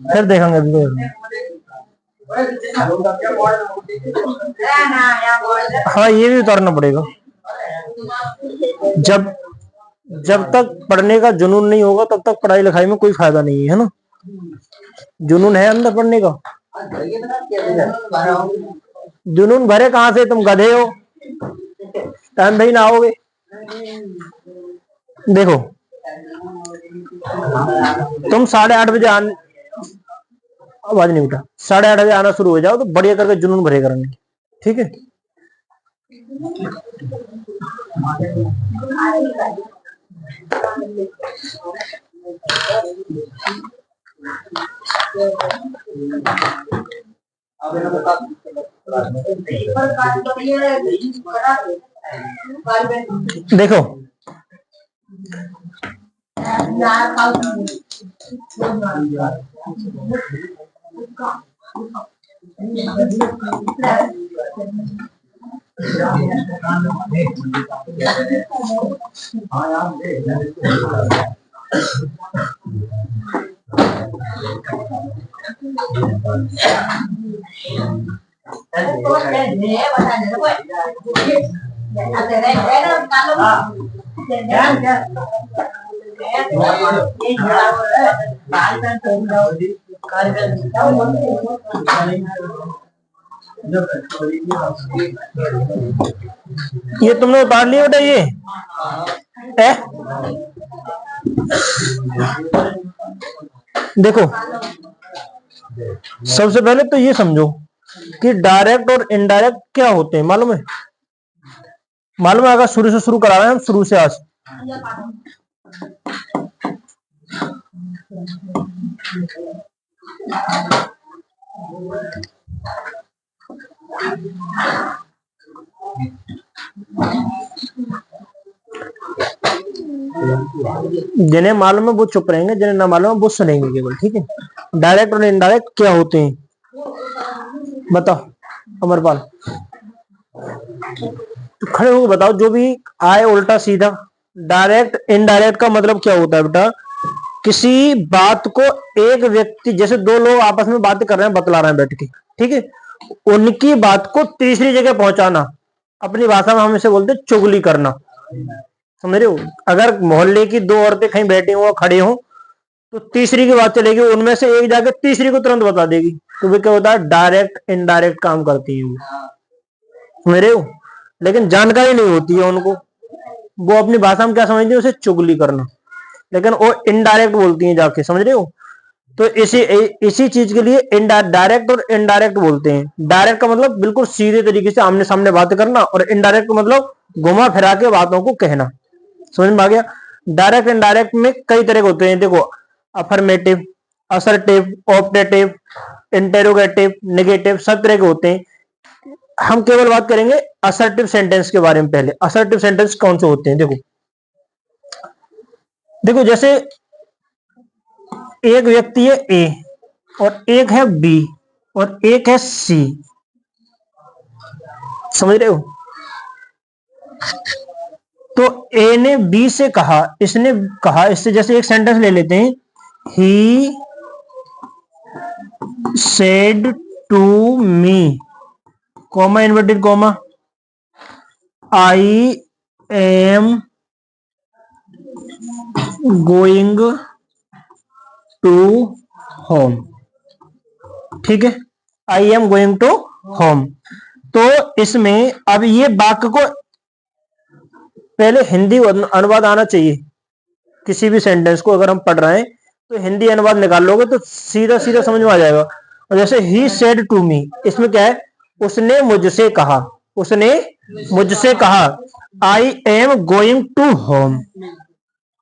फिर देखेंगे अभी तो। हाँ ये भी उतारना पड़ेगा। जब जब तक पढ़ने का जुनून नहीं होगा तब तक पढ़ाई लिखाई में कोई फायदा नहीं है ना। जुनून है अंदर पढ़ने का, जुनून भरे कहां से, तुम गधे हो, टाइम भाई ना आओगे। देखो तुम 8:30 बजे आवाज नहीं उठा, 8:30 बजे आना शुरू हो जाओ तो बढ़िया करके जुनून भरे करेंगे, ठीक है। देखो ये तुमने उतार लिया बेटा, ये है। देखो सबसे पहले तो ये समझो कि डायरेक्ट और इनडायरेक्ट क्या होते हैं, मालूम है? मालूम है? अगर शुरू से शुरू करा रहे हैं हम, शुरू से आज। जिन्हें मालूम है वो चुप रहेंगे, जिन्हें ना मालूम है वो सुनेंगे केवल, ठीक है। डायरेक्ट और इनडायरेक्ट क्या होते हैं बताओ अमरपाल, तो खड़े होकर बताओ। जो भी आए उल्टा सीधा। डायरेक्ट इनडायरेक्ट का मतलब क्या होता है बेटा? किसी बात को एक व्यक्ति, जैसे दो लोग आपस में बातें कर रहे हैं, बतला रहे हैं बैठ के, ठीक है, उनकी बात को तीसरी जगह पहुंचाना, अपनी भाषा में हम इसे बोलते हैं चुगली करना, समझ रहे हो? अगर मोहल्ले की दो औरतें कहीं बैठी हो, खड़े हो, तो तीसरी की बात चलेगी, उनमें से एक जाके तीसरी को तुरंत बता देगी, तो वे क्या होता है? डायरेक्ट इनडायरेक्ट काम करती है, समझ रहे हो? लेकिन जानकारी नहीं होती है उनको, वो अपनी भाषा में क्या समझती है? उसे चुगली करना, लेकिन वो इनडायरेक्ट बोलती हैं जाके, समझ रहे हो? तो इसी चीज के लिए डायरेक्ट और इनडायरेक्ट बोलते हैं। डायरेक्ट का मतलब बिल्कुल सीधे तरीके से आमने सामने बात करना, और इनडायरेक्ट का मतलब घुमा फिरा के बातों को कहना। समझ में आ गया? डायरेक्ट इनडायरेक्ट में कई तरह के होते हैं, देखो, affirmative, assertive, optative, interrogative, negative, सब तरह के होते हैं। हम केवल बात करेंगे असर्टिव सेंटेंस के बारे में। पहले असर्टिव सेंटेंस कौन से होते हैं? देखो जैसे एक व्यक्ति है ए, और एक है बी, और एक है सी, समझ रहे हो? तो ए ने बी से कहा, इसने कहा, इससे जैसे एक सेंटेंस ले लेते हैं, he said to me, comma, inverted comma, I am going to home, ठीक है, I am going to home. तो इसमें अब ये वाक्य को पहले हिंदी अनुवाद आना चाहिए। किसी भी सेंटेंस को अगर हम पढ़ रहे हैं तो हिंदी अनुवाद निकाल लोगे तो सीधा सीधा समझ में आ जाएगा। और जैसे ही सेड टू मी, इसमें क्या है? उसने मुझसे कहा, उसने मुझसे कहा, I am going to home,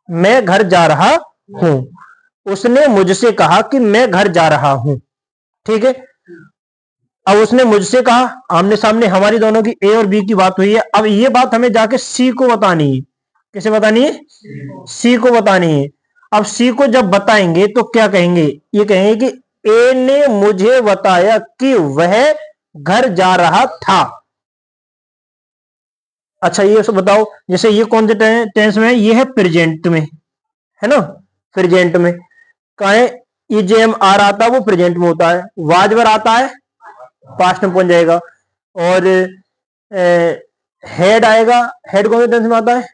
मैं घर जा रहा हूं। उसने मुझसे कहा कि मैं घर जा रहा हूं, ठीक है। अब उसने मुझसे कहा, आमने सामने हमारी दोनों की, ए और बी की बात हुई है। अब ये बात हमें जाके सी को बतानी है। किसे बतानी है? सी को बतानी है। अब सी को जब बताएंगे तो क्या कहेंगे? ये कहेंगे कि ए ने मुझे बताया कि वह घर जा रहा था। अच्छा ये सब बताओ, जैसे ये कौन से टेंस में है, ये है प्रेजेंट में, है ना, प्रेजेंट में कहा है, ये जे एम आर आता है वो प्रेजेंट में होता है, वाजवर आता है पास्ट में पहुंच जाएगा, और हेड आएगा, हेड कौन से टेंस में आता है,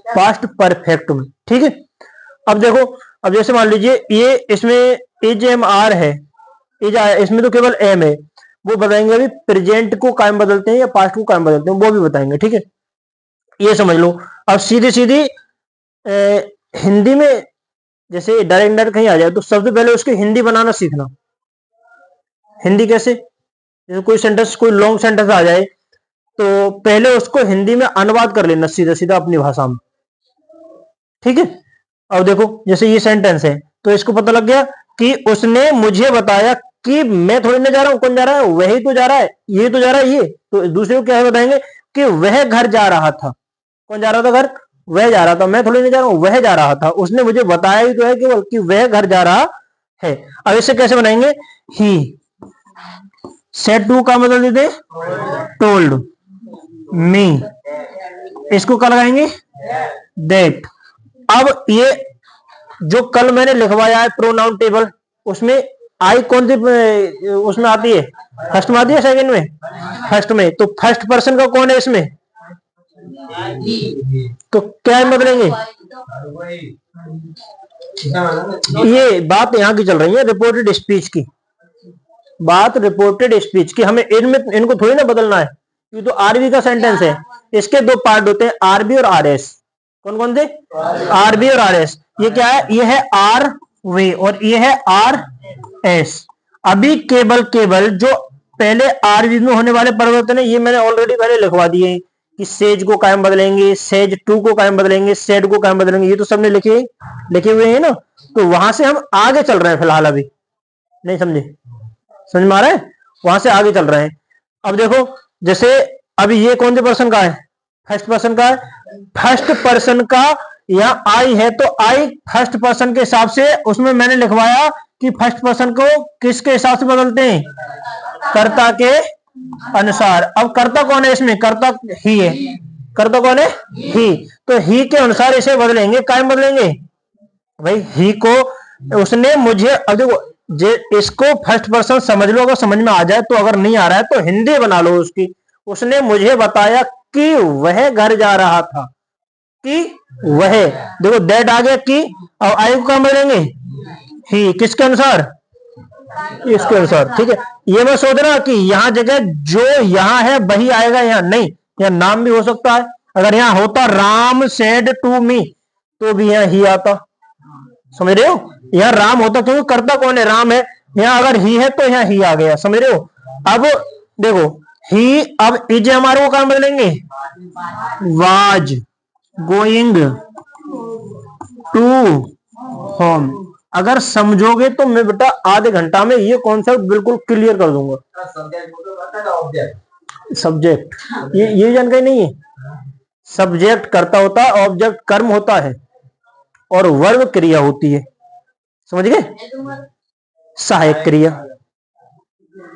पास्ट परफेक्ट में, ठीक है। अब देखो, अब जैसे मान लीजिए ये इसमें एज एम आर है, एज इसमें तो केवल एम है, वो बताएंगे अभी प्रेजेंट को कायम बदलते हैं या पास्ट को कायम बदलते हैं, वो भी बताएंगे, ठीक है। ये समझ लो। अब सीधी सीधी हिंदी में जैसे डायरेक्ट इंडायरेक्ट कहीं आ जाए तो सबसे पहले उसकी हिंदी बनाना सीखना। हिंदी कैसे, जैसे कोई सेंटेंस, कोई लॉन्ग सेंटेंस आ जाए तो पहले उसको हिंदी में अनुवाद कर लेना सीधा सीधा अपनी भाषा में, ठीक है। अब देखो जैसे ये सेंटेंस है तो इसको पता लग गया कि उसने मुझे बताया कि, मैं थोड़ी ना जा रहा हूं, कौन जा रहा है, वही तो जा रहा है, ये तो जा रहा है, ये तो दूसरे को क्या है बताएंगे कि वह घर जा रहा था, कौन जा रहा था घर, वह जा रहा था, मैं थोड़ी नहीं जा रहा हूं, वह जा रहा था, उसने मुझे बताया ही तो है केवल कि वह घर जा रहा है। अब इसे कैसे बनाएंगे, ही सेड टू का मतलब देते टोल्ड मी, इसको क्या लगाएंगे दैट। अब ये जो कल मैंने लिखवाया है प्रोनाउन टेबल, उसमें आई कौन सी उसमें आती है, फर्स्ट में आती है सेकंड में, फर्स्ट में, तो फर्स्ट पर्सन का कौन है इसमें, तो क्या बदलेंगे, ये बात यहां की चल रही है रिपोर्टेड स्पीच की, बात रिपोर्टेड स्पीच की, हमें इनमें इनको थोड़ी ना बदलना है, ये तो आरबी का सेंटेंस है, इसके दो पार्ट होते हैं आरबी और आर एस, कौन कौन से, आरबी और आर एस। ये क्या है, ये है आर वे और ये है आर एस। अभी केवल केवल जो पहले आरबी में होने वाले परिवर्तन है ये मैंने ऑलरेडी पहले लिखवा दिए कि सेज को कायम बदलेंगे, सेज टू को कायम बदलेंगे, सेड को कायम बदलेंगे, ये तो सबने लिखे हुए हैं ना, तो वहां से हम आगे चल रहे हैं फिलहाल, अभी नहीं समझे, समझ में आ रहा है, वहां से आगे चल रहे हैं। अब देखो जैसे अभी ये कौन से पर्सन का है, फर्स्ट पर्सन का है, फर्स्ट पर्सन का यहाँ आई है तो आई फर्स्ट पर्सन के हिसाब से, उसमें मैंने लिखवाया कि फर्स्ट पर्सन को किसके हिसाब से बदलते हैं, कर्ता के अनुसार। अब कर्ता कौन है इसमें, कर्ता ही है, कर्ता कौन है, ही, तो ही के अनुसार इसे बदलेंगे, कायम बदलेंगे भाई, ही को उसने मुझे, अब देखो इसको फर्स्ट पर्सन समझ लो, अगर समझ में आ जाए तो, अगर नहीं आ रहा है तो हिंदी बना लो उसकी, उसने मुझे बताया कि वह घर जा रहा था, कि वह, देखो दैट आ गया कि, अब आई को कहां बदलेंगे, ही, किसके अनुसार, इसके अनुसार, ठीक है। ये मैं सोच रहा कि यहां जगह जो यहां है वही आएगा, यहां नहीं, यहां नाम भी हो सकता है, अगर यहां होता राम सेड टू मी तो भी यहां ही आता, समझ रहे हो, यहां राम होता क्योंकि कर्ता कौन है, राम है, यहां अगर ही है तो यहां ही आ गया, समझ रहे हो। अब देखो ही, अब इज हमारे को कहां बदलेंगे, वाज गोइंग टू होम। अगर समझोगे तो मैं बेटा आधे घंटा में ये कॉन्सेप्ट बिल्कुल क्लियर कर दूंगा। सब्जेक्ट, ये जानकारी नहीं है, सब्जेक्ट कर्ता होता है, ऑब्जेक्ट कर्म होता है और वर्ब क्रिया होती है, समझ गए, सहायक क्रिया,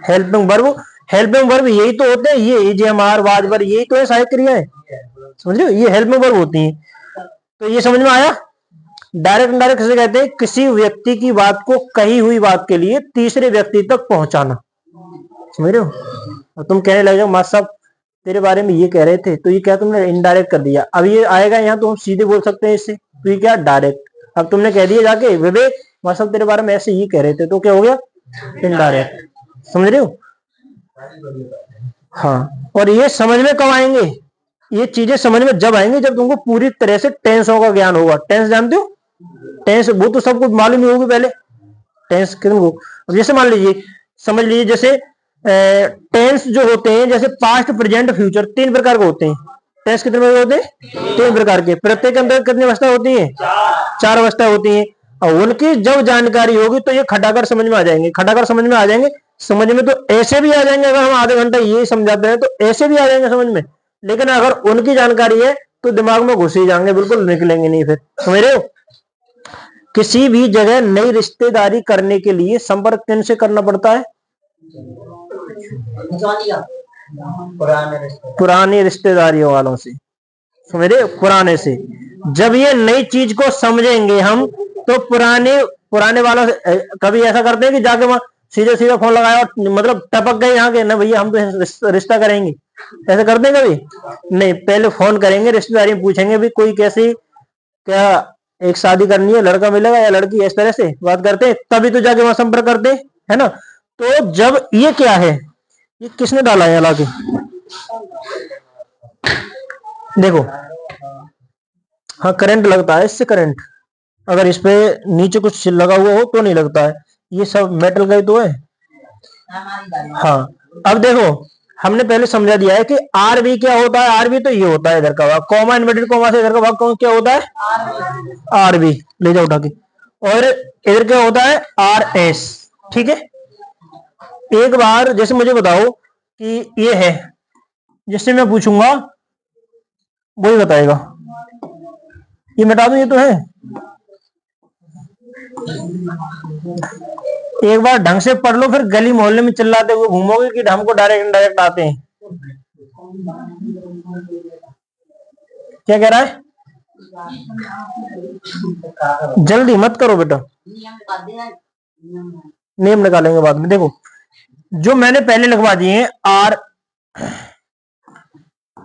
हेल्पिंग वर्ब, हेल्पिंग वर्ब यही तो होते हैं, ये इजमार वाजबर यही तो है सहायक क्रिया है, समझ रहे हो, ये हेल्पिंग वर्ब होती है। तो ये समझ में आया। डायरेक्ट इनडायरेक्ट किसे कहते हैं, किसी व्यक्ति की बात को कही हुई बात के लिए तीसरे व्यक्ति तक पहुंचाना, समझ रहे हो। और तुम कहने लगे मास्टर साहब तेरे बारे में ये कह रहे थे, तो ये क्या तुमने इनडायरेक्ट कर दिया, अब ये आएगा यहाँ तो हम सीधे बोल सकते हैं इससे, तो ये क्या डायरेक्ट। अब तुमने कह दिया जाके विवेक मास्टर साहब तेरे बारे में ऐसे ये कह रहे थे, तो क्या हो गया इनडायरेक्ट, समझ रहे हो। हाँ, और ये समझ में कब आएंगे, ये चीजें समझ में जब आएंगे जब तुमको पूरी तरह से टेंसों का ज्ञान होगा। टेंस जानते हो, टेंस वो तो सबको मालूम ही होगी पहले, टेंस किनको, जैसे मान लीजिए, समझ लीजिए जैसे टेंस जो होते हैं, जैसे पास्ट प्रेजेंट फ्यूचर, 3 प्रकार के होते हैं। टेंस कितने प्रकार होते हैं, 3 प्रकार के, प्रत्येक के अंदर कितनी अवस्था होती है, 4 अवस्था होती है। और उनकी जब जानकारी होगी तो ये खटाकर समझ में आ जाएंगे, खटाकर समझ में आ जाएंगे, समझ में तो ऐसे भी आ जाएंगे, अगर हम आधे घंटा ये समझाते हैं तो ऐसे भी आ जाएंगे समझ में, लेकिन अगर उनकी जानकारी है तो दिमाग में घुस ही जाएंगे, बिल्कुल निकलेंगे नहीं फिर, समझ रहे हो। किसी भी जगह नई रिश्तेदारी करने के लिए संपर्क किन से करना पड़ता है, पुरानी रिश्तेदारियों वालों से, समझ रहे, पुराने से। जब ये नई चीज को समझेंगे हम, तो पुराने पुराने वालों से कभी ऐसा करते हैं कि जाके वहां सीधे सीधे फोन लगाया और मतलब टपक गए यहाँ के, ना भैया हम तो रिश्ता करेंगे, ऐसा करते हैं कभी नहीं। पहले फोन करेंगे, रिश्तेदारी पूछेंगे भी कोई कैसी, क्या एक शादी करनी है, लड़का मिलेगा या लड़की, इस तरह से बात करते हैं, तभी तो जाके वहां संपर्क करते है ना। तो जब ये क्या है, ये किसने डाला है लाके, देखो, हाँ करंट लगता है इससे, करंट अगर इस पे नीचे कुछ लगा हुआ हो तो नहीं लगता है, ये सब मेटल का ही तो है। हाँ, अब देखो, हमने पहले समझा दिया है कि आरबी क्या होता है। आरबी तो ये होता है इधर का भाग, कॉमा इन्वर्टेड कॉमा से इधर का भाग कौन क्या होता है, आरबी, ले जाओ उठा के। और इधर क्या होता है, आर एस, ठीक है। एक बार जैसे मुझे बताओ कि ये है, जिससे मैं पूछूंगा वही बताएगा, ये मिटा दूं, ये तो है। एक बार ढंग से पढ़ लो, फिर गली मोहल्ले में चिल्लाते हुए घूमोगे कि हमको डायरेक्ट इनडायरेक्ट आते हैं। क्या कह रहा है, जल्दी मत करो बेटा, नियम निकालेंगे बाद में। देखो, जो मैंने पहले लिखवा दिए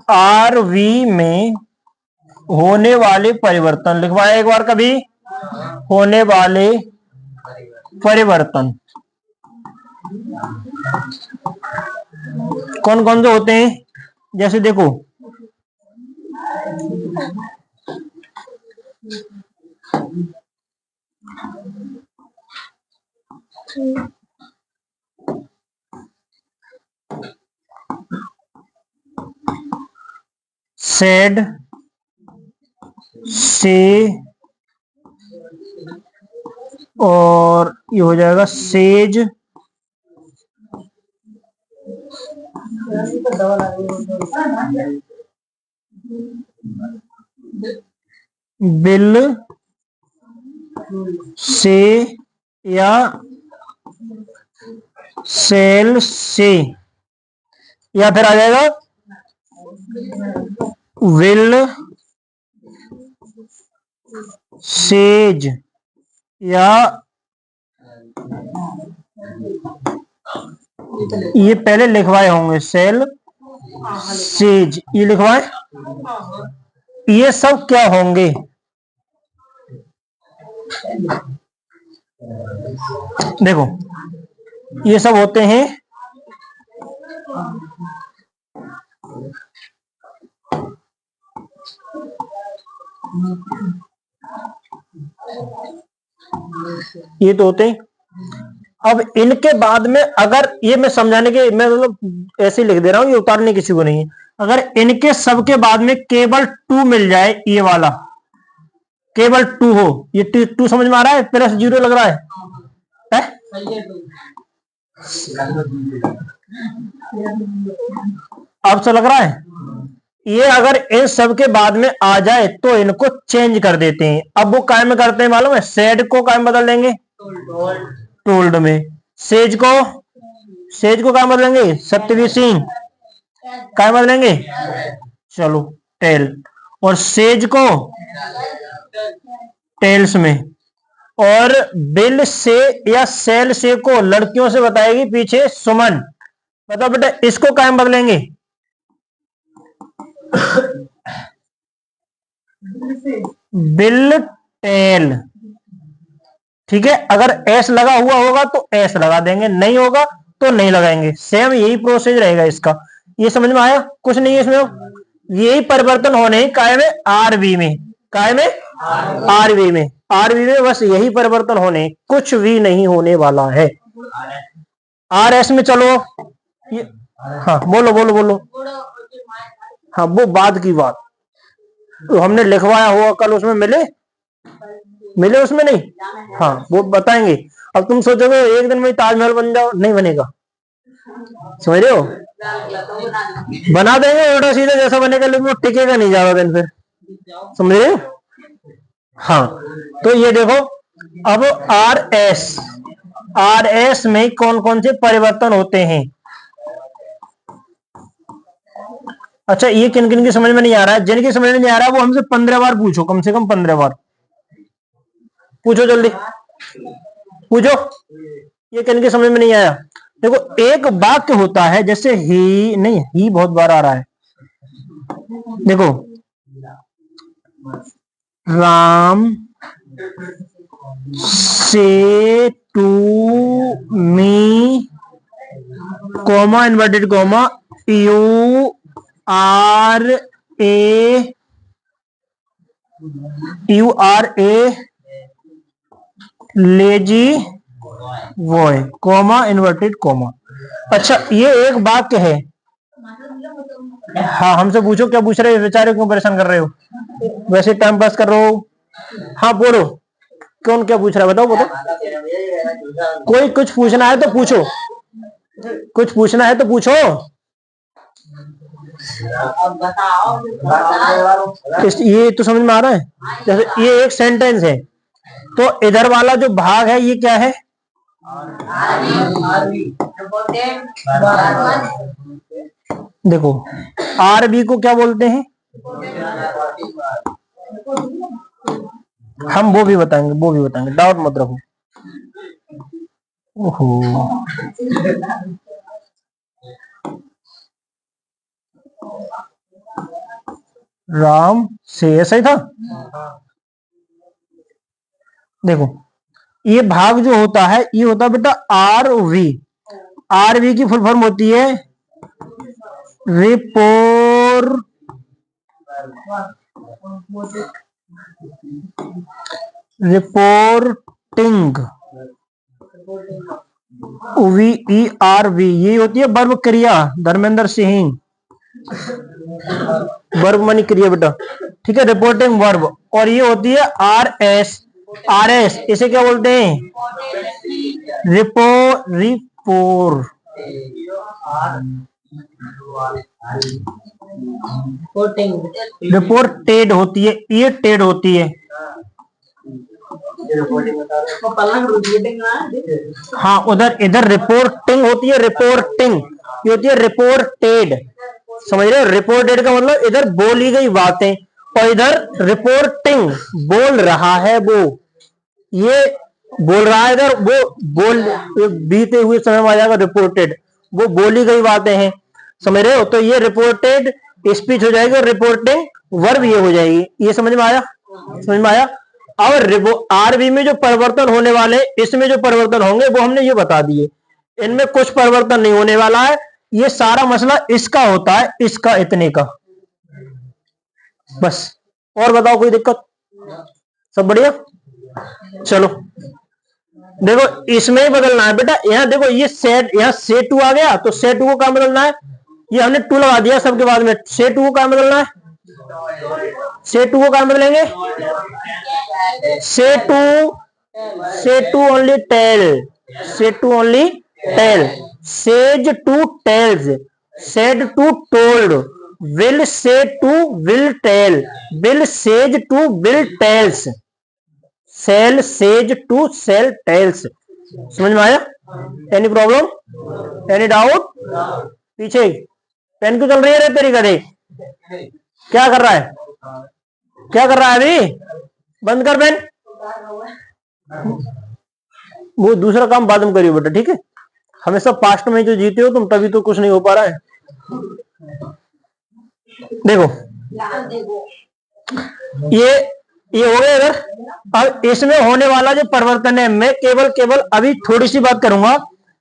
आर वी में होने वाले परिवर्तन, लिखवाया एक बार कभी, होने वाले परिवर्तन कौन कौन से होते हैं, जैसे देखो, सेड से, और ये हो जाएगा सेज, बिल से, या सेल से, या फिर आ जाएगा विल सेज, या ये पहले लिखवाए होंगे सेल सेज, ये लिखवाए, ये सब क्या होंगे, देखो ये सब होते हैं ये तो होते हैं। अब इनके बाद में अगर ये मैं समझाने के, मैं मतलब ऐसे ही लिख दे रहा हूं, ये उतारने किसी को नहीं है। अगर इनके सबके बाद में केवल 2 मिल जाए, ये वाला केवल 2 हो, ये 2 समझ में आ रहा है, प्लस 0 लग रहा है? अब से लग रहा है, ये अगर इन सब के बाद में आ जाए तो इनको चेंज कर देते हैं। अब वो काय में करते हैं मालूम है, सेड को काय में बदल देंगे, टोल्ड में। सेज को काय में बदलेंगे, सत्यवीर सिंह, काय में बदलेंगे, चलो टेल, और सेज को टेल्स में, और बिल से या सेल से को लड़कियों से बताएगी पीछे सुमन। बताओ बेटा, इसको काय में बदलेंगे, बिल टेल, ठीक है। अगर एस लगा हुआ होगा तो एस लगा देंगे, नहीं होगा तो नहीं लगाएंगे। सेम यही प्रोसेस रहेगा इसका। ये समझ में आया, कुछ नहीं है इसमें, यही परिवर्तन होने ही काय में, आरबी में, काय में, आरबी में, आरबी में बस यही परिवर्तन होने, कुछ भी नहीं होने वाला है। आर एस में चलो, ये हाँ बोलो बोलो बोलो, हाँ वो बाद की बात, तो हमने लिखवाया हुआ कल, उसमें मिले उसमें नहीं, हाँ वो बताएंगे। अब तुम सोचोगे एक दिन में ताजमहल बन जाओ, नहीं बनेगा, समझ रहे हो, बना देंगे उल्टा सीधा जैसा बनेगा, लेकिन वो टिकेगा नहीं ज्यादा दिन, फिर समझ रहे हो। हाँ, तो ये देखो, अब आर एस में कौन कौन से परिवर्तन होते हैं, अच्छा, ये किन किन की समझ में नहीं आ रहा है? जिनकी समझ में नहीं आ रहा है वो हमसे 15 बार पूछो, कम से कम 15 बार पूछो, जल्दी पूछो। ये किन की समझ में नहीं आया? देखो, एक वाक्य होता है, जैसे ही नहीं, ही बहुत बार आ रहा है। देखो, Ram say to me, comma inverted comma, you are a lazy boy, comma inverted comma. अच्छा, ये एक वाक्य है। हाँ, हमसे पूछो, क्या पूछ रहे हो? बेचारे क्यों परेशान कर रहे हो? वैसे टाइम पास कर रहे हो। हाँ बोलो, कौन क्या पूछ रहा है? बताओ बताओ। कोई कुछ पूछना है तो पूछो, कुछ पूछना है तो पूछो। ये तो समझ में आ रहा है। जैसे ये एक सेंटेंस है, तो इधर वाला जो भाग है ये क्या है? देखो, आरबी को क्या बोलते हैं? हम वो भी बताएंगे, डाउट मत रखो। ओहो, राम से, ऐसा ही था। देखो, ये भाग जो होता है ये होता है बेटा आरवी। आरवी की फुल फॉर्म होती है रिपोर्टिंग, VERV, ये होती है वर्ब क्रिया। धर्मेंद्र सिंह, वर्ब मानी क्रिया बेटा, ठीक है, रिपोर्टिंग वर्ब। और ये होती है RS, इसे क्या बोलते हैं? रिपोर्टेड होती है, ये टेड होती है। हाँ, उधर इधर रिपोर्टिंग होती है, रिपोर्टिंग ये होती है रिपोर्टेड। समझ रहे हो? रिपोर्टेड का मतलब इधर बोली गई बातें, और इधर रिपोर्टिंग बोल रहा है वो, ये बोल रहा है इधर, वो बोल बीते हुए समय में आ जाएगा रिपोर्टेड, वो बोली गई बातें हैं। समझ रहे हो? तो ये रिपोर्टेड स्पीच हो जाएगी और रिपोर्टिंग वर्ब ये हो जाएगी। ये समझ में आया? समझ में आया? और आरबी में जो परिवर्तन होने वाले, इसमें जो परिवर्तन होंगे वो हमने ये बता दिए। इनमें कुछ परिवर्तन नहीं होने वाला है। ये सारा मसला इसका होता है, इसका इतने का, बस। और बताओ, कोई दिक्कत? सब बढ़िया? चलो, देखो, इसमें ही बदलना है बेटा। यहाँ देखो, ये सेट, यहाँ से टू आ गया, तो से टू को कहां बदलना है? ये हमने टू लगा दिया सबके बाद में। से टू को कहां बदलना है? से टू को कहां बदलेंगे? Say to only tell, say to only tell, says to tells, said to told, will say to will tell, will says to will tells, shall says to shall tells. समझ में आया? Any problem, any doubt? पीछे pen क्यों चल रही है तेरी? गधे, क्या कर रहा है? क्या कर रहा है अभी? बंद कर पेन, वो दूसरा काम बाद में करियो बेटा, ठीक है? हमेशा पास्ट में जो जीते हो तुम, तभी तो कुछ नहीं हो पा रहा है। देखो, ये हो गया इधर। अब इसमें होने वाला जो परिवर्तन है, मैं केवल अभी थोड़ी सी बात करूंगा।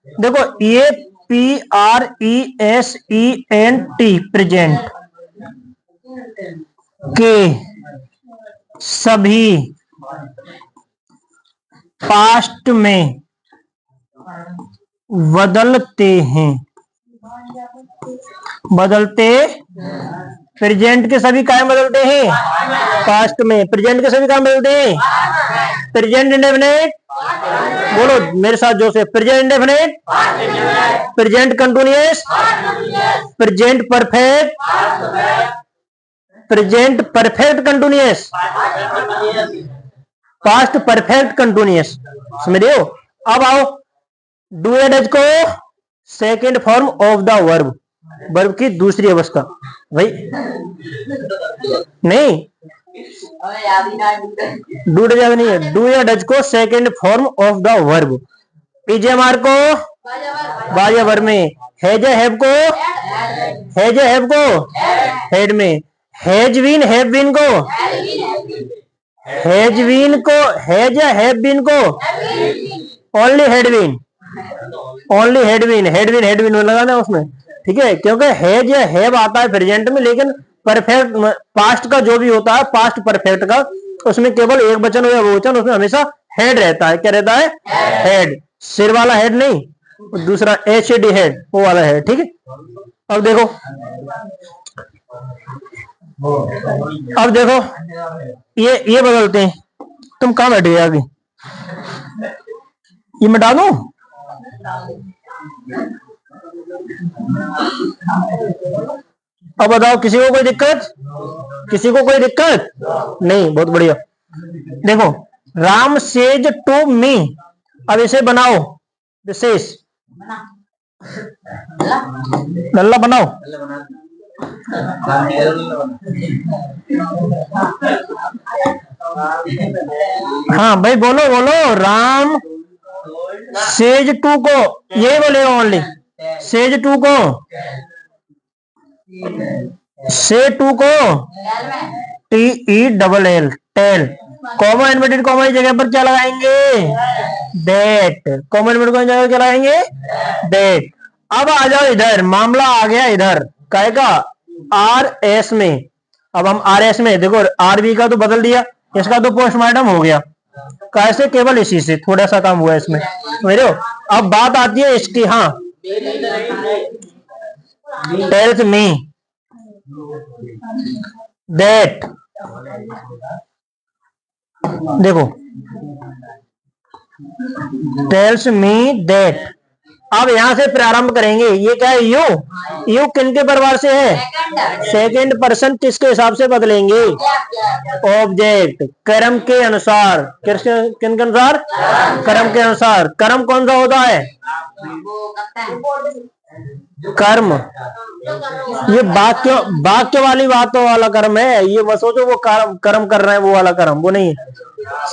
देखो, ये PRESENT, प्रेजेंट के सभी पास्ट में बदलते हैं, बदलते। प्रेजेंट के सभी कायम बदलते हैं पास्ट में, प्रेजेंट के सभी काम बदलते हैं। प्रेजेंट इंडेफिनिट, बोलो मेरे साथ जो से, present indefinite, present continuous, present perfect, present perfect continuous, past perfect continuous. समझ रहे हो? अब आओ, डू एंड एज को second form of the verb. Verb की दूसरी अवस्था भाई नहीं, डू डज नहीं है, डू या डज को second form of the verb, is am are को वाज या वर्ब में, हैज हैव को हेड में, हैज बीन को हैज या हैव बीन को ओनली हेड बीन लगाना उसमें, ठीक है, क्योंकि हैज या हैव आता है प्रेजेंट में, लेकिन परफेक्ट पास्ट का जो भी होता है, पास्ट परफेक्ट का, उसमें केवल एक वचन हो या बहुवचन, उसमें हमेशा हेड रहता है। क्या रहता है? हेड, सिर वाला हेड नहीं, दूसरा HED हेड, वो वाला हेड, ठीक है। अब देखो ये बदलते हैं, तुम कहां बैठे आगे, ये मिटा दो। अब बताओ, किसी को कोई दिक्कत नहीं, बहुत बढ़िया। देखो, राम सेज टू मी, अब इसे बनाओ विशेष, लल्ला बनाओ। हाँ भाई, बोलो, राम सेज टू को, ये बोलेगा ओनली, सेज टू को, से टू को TELL, tell, comma inverted comma की जगह पर क्या लगाएंगे? दैट, कॉमा इन्वर्टेड कॉमा की जगह क्या लगाएंगे? दैट। अब आ जाओ इधर, मामला आ गया इधर कहेगा RS में। अब हम RS में देखो, RB का तो बदल दिया, इसका तो पोस्टमार्टम हो गया, कैसे? केवल इसी से थोड़ा सा काम हुआ इसमें, मेरे। अब बात आती है इसकी, हाँ, टेल्स मी दैट, देखो, टेल्स मी दैट। अब यहां से प्रारंभ करेंगे, ये क्या है? यू किनके परिवार से है? सेकंड पर्सन, किसके हिसाब से बदलेंगे? ऑब्जेक्ट, कर्म के अनुसार, किनके अनुसार? कर्म के अनुसार। कर्म कौन सा होता है? कर्म, ये वाक्य वाली बातों वाला कर्म है, ये मत सोचो वो कर्म कर रहे हैं वो वाला कर्म, वो नहीं है,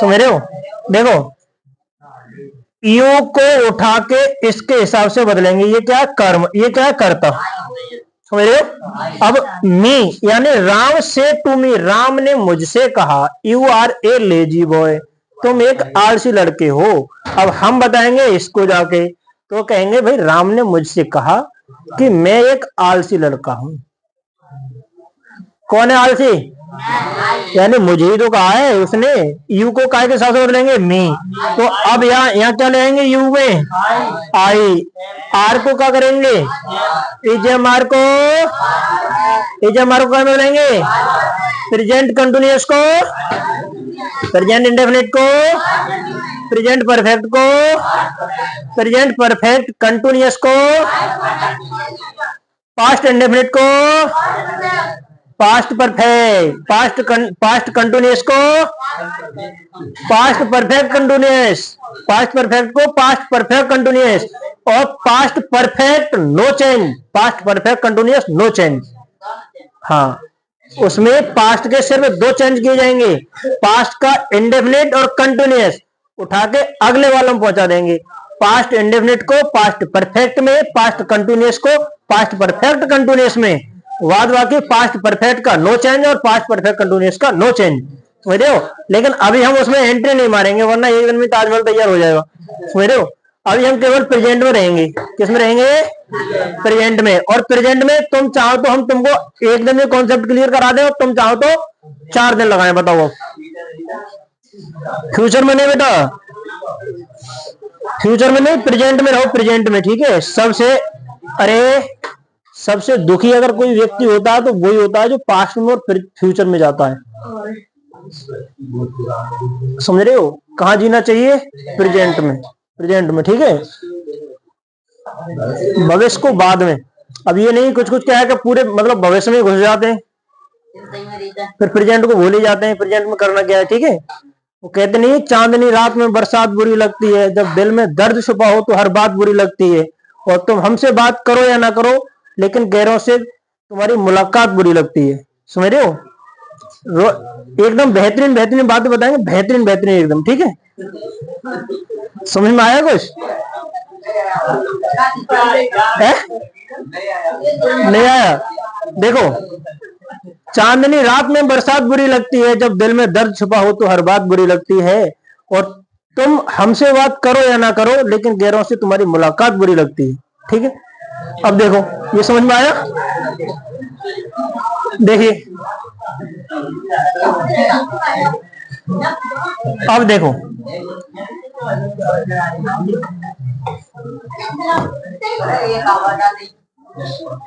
समझ रहे हो? देखो, यू को उठा के इसके हिसाब से बदलेंगे, ये क्या? कर्म, ये क्या? कर्ता, समझ रहे हो? अब मी यानी राम से टू मी, राम ने मुझसे कहा, you are a lazy boy, तुम एक आलसी लड़के हो। अब हम बताएंगे इसको जाके, तो कहेंगे भाई राम ने मुझसे कहा कि मैं एक आलसी लड़का हूं। कौन है आलसी? यानी मुझे ही तो कहा है उसने। यू को काय के साथ बदलेंगे? मी। तो अब यहाँ क्या लेंगे? यू में आई। आर को क्या करेंगे? इजएमआर को क्या बदलेंगे? प्रेजेंट कंटिन्यूअस को, प्रेजेंट इंडेफिनिट को, प्रेजेंट परफेक्ट को, प्रेजेंट परफेक्ट कंटिन्यूअस को, पास्ट इंडेफिनिट को, पास्ट परफेक्ट, पास्ट कंटिन्यूअस को, past perfect continuous, past perfect को पास्ट परफेक्ट कंटिन्यूअस, और past perfect no change, past perfect continuous no change. हाँ, उसमें पास्ट के सिर्फ दो चेंज किए जाएंगे, पास्ट का इंडेफिनिट और कंटिन्यूअस उठा के अगले वाले में पहुंचा देंगे। पास्ट इंडेफिनिट को पास्ट परफेक्ट में, पास्ट कंटिन्यूअस को पास्ट परफेक्ट कंटिन्यूअस में, वाद बाकी पास्ट परफेक्ट का नो चेंज और पास्ट परफेक्ट कंटिन्यूअस का नो चेंज, समझ रहे हो? लेकिन अभी हम उसमें एंट्री नहीं मारेंगे, वरना एक दिन में ताजमहल तैयार हो जाएगा, समझ रहे हो? अभी हम केवल प्रेजेंट में रहेंगे। किस में रहेंगे? प्रेजेंट में। और प्रेजेंट में तुम चाहो तो हम तुमको एक दिन में कॉन्सेप्ट क्लियर करा दे, और तुम चाहो तो 4 दिन लगाए। बताओ, फ्यूचर में नहीं बेटा, फ्यूचर में नहीं, प्रेजेंट में रहो, प्रेजेंट में, ठीक है? सबसे दुखी अगर कोई व्यक्ति होता है तो वही होता है जो पास्ट में और फ्यूचर में जाता है, समझ रहे हो? कहाँ जीना चाहिए? प्रेजेंट में, प्रेजेंट में, ठीक है? भविष्य को बाद में। अब ये नहीं कुछ क्या है कि पूरे मतलब भविष्य में घुस जाते हैं, फिर प्रेजेंट को भूल ही जाते हैं। प्रेजेंट में करना क्या है, ठीक है? वो कहते नहीं, चांदनी रात में बरसात बुरी लगती है, जब दिल में दर्द छुपा हो तो हर बात बुरी लगती है। और तुम हमसे बात करो या ना करो, लेकिन गैरों से तुम्हारी मुलाकात बुरी लगती है। समझ रहे हो? एकदम बेहतरीन बेहतरीन बातें बताएंगे, बेहतरीन बेहतरीन एकदम, ठीक है? समझ में आया कुछ? नहीं आया? देखो, चांदनी रात में बरसात बुरी लगती है, जब दिल में दर्द छुपा हो तो हर बात बुरी लगती है, और तुम हमसे बात करो या ना करो लेकिन गैरों से तुम्हारी मुलाकात बुरी लगती है। ठीक है? अब देखो, ये समझ में आया? देखिए, अब देखो,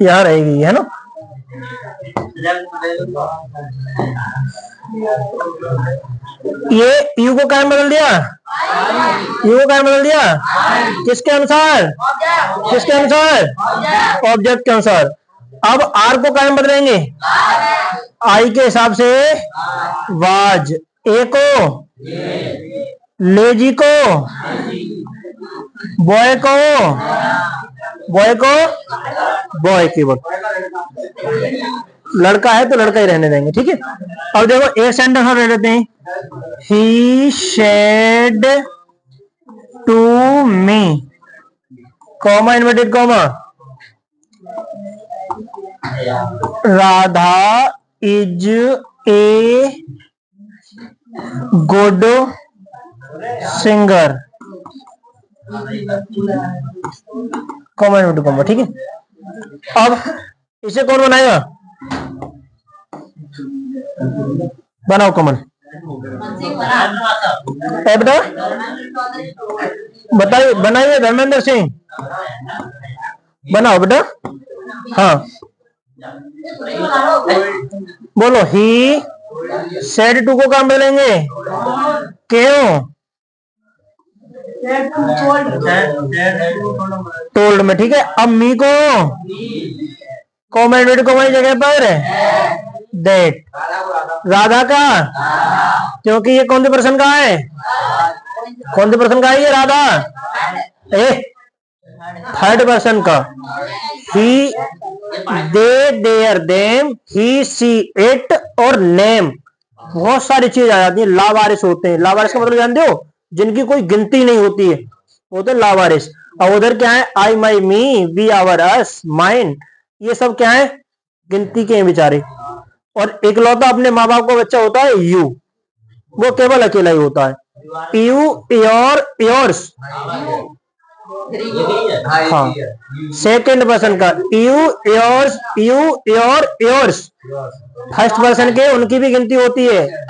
यहाँ रहेगी, है ना? ये यू को कायम बदल दिया, यू को कायम बदल दिया, किसके अनुसार? किसके अनुसार? ऑब्जेक्ट के अनुसार। अब आर को कायम बदलेंगे, आई के हिसाब से वाज, ए को लेजी को, बॉय को बॉय कीवर्ड, लड़का है तो लड़का ही रहने देंगे। ठीक है? अब देखो, एक सेंटेंस और ले लेते हैं, he said to me, comma inverted comma, Radha is a good singer, comma inverted comma. ठीक है? अब इसे कौन बनाएगा? बनाओ कमल, बेटा बताइए, बनाइए धर्मेंद्र सिंह, बनाओ बेटा। हाँ बोलो, ही सेड टू को काम मिलेंगे, क्यों? टोल्ड में। ठीक है? अब मी को कॉमेंट को वही जगह पर दैट, राधा का, क्योंकि ये कौन से पर्सन का है? कौन से पर्सन का है ये? राधा, थर्ड पर्सन का। He, they, their, them, he, she, it और नेम, बहुत सारी चीज आ जाती है। लावारिस होते हैं। लावारिस का मतलब जानते हो? जिनकी कोई गिनती नहीं होती है, वो तो लावारिस। और उधर क्या है? आई, माई, मी, वी, आवर, अस, माइन, ये सब क्या है? गिनती के हैं बेचारे। और इकलौता अपने माँ बाप का बच्चा होता है यू, वो केवल अकेला ही होता है। यू, योर, योर्स, हाँ, सेकेंड पर्सन का you, yours, you, your, yours. First person के उनकी भी गिनती होती है,